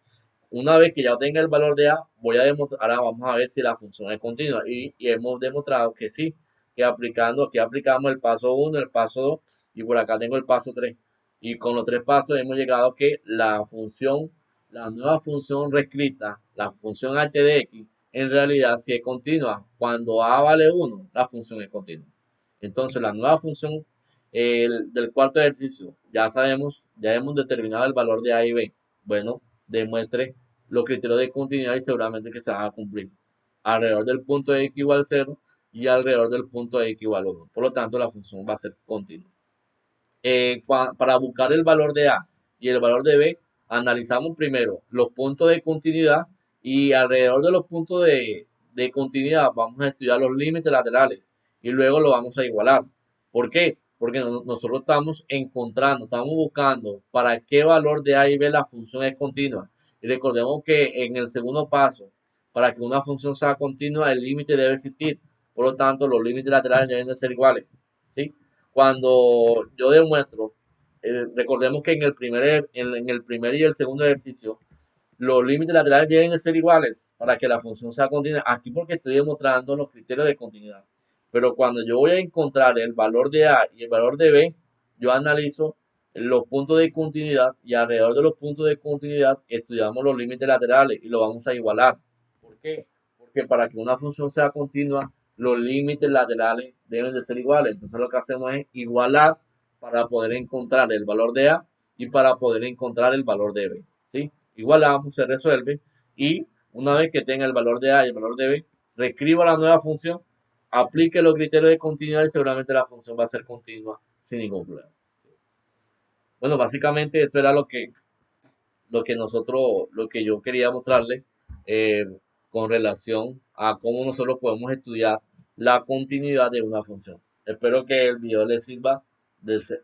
Una vez que ya tenga el valor de a, voy a demostrar, ahora vamos a ver si la función es continua. Y hemos demostrado que sí, que aplicando, aquí aplicamos el paso 1, el paso 2 y por acá tengo el paso 3. Y con los tres pasos hemos llegado a que la nueva función reescrita, la función h de x, en realidad sí es continua. Cuando a vale 1, la función es continua. Entonces, la nueva función del cuarto ejercicio, ya sabemos, ya hemos determinado el valor de a y b. Bueno, demuestre los criterios de continuidad y seguramente que se van a cumplir alrededor del punto de x igual 0 y alrededor del punto de x igual 1. Por lo tanto, la función va a ser continua. Para buscar el valor de A y el valor de B, analizamos primero los puntos de continuidad y alrededor de los puntos de continuidad vamos a estudiar los límites laterales y luego lo vamos a igualar. ¿Por qué? Porque nosotros estamos encontrando, estamos buscando para qué valor de A y B la función es continua. Y recordemos que en el segundo paso, para que una función sea continua, el límite debe existir. Por lo tanto, los límites laterales deben de ser iguales. ¿Sí? Cuando yo demuestro, recordemos que en el primer y el segundo ejercicio, los límites laterales deben de ser iguales para que la función sea continua. Aquí porque estoy demostrando los criterios de continuidad. Pero cuando yo voy a encontrar el valor de A y el valor de B, yo analizo los puntos de continuidad y alrededor de los puntos de continuidad estudiamos los límites laterales y lo vamos a igualar. ¿Por qué? Porque para que una función sea continua, los límites laterales deben de ser iguales. Entonces lo que hacemos es igualar para poder encontrar el valor de A y para poder encontrar el valor de B. ¿Sí? Igualamos, se resuelve y una vez que tenga el valor de A y el valor de B, reescribo la nueva función, aplique los criterios de continuidad y seguramente la función va a ser continua sin ningún problema. Bueno, básicamente esto era lo que yo quería mostrarles eh, con relación a cómo nosotros podemos estudiar la continuidad de una función. Espero que el video les sirva,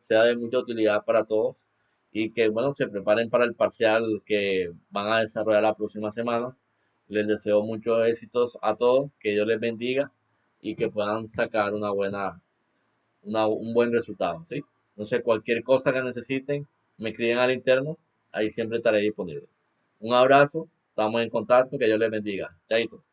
sea de mucha utilidad para todos y que, bueno, se preparen para el parcial que van a desarrollar la próxima semana. Les deseo muchos éxitos a todos, que Dios les bendiga y que puedan sacar un buen resultado, ¿sí? No sé, cualquier cosa que necesiten, me escriben al interno, ahí siempre estaré disponible. Un abrazo, estamos en contacto, que Dios les bendiga. Chaito.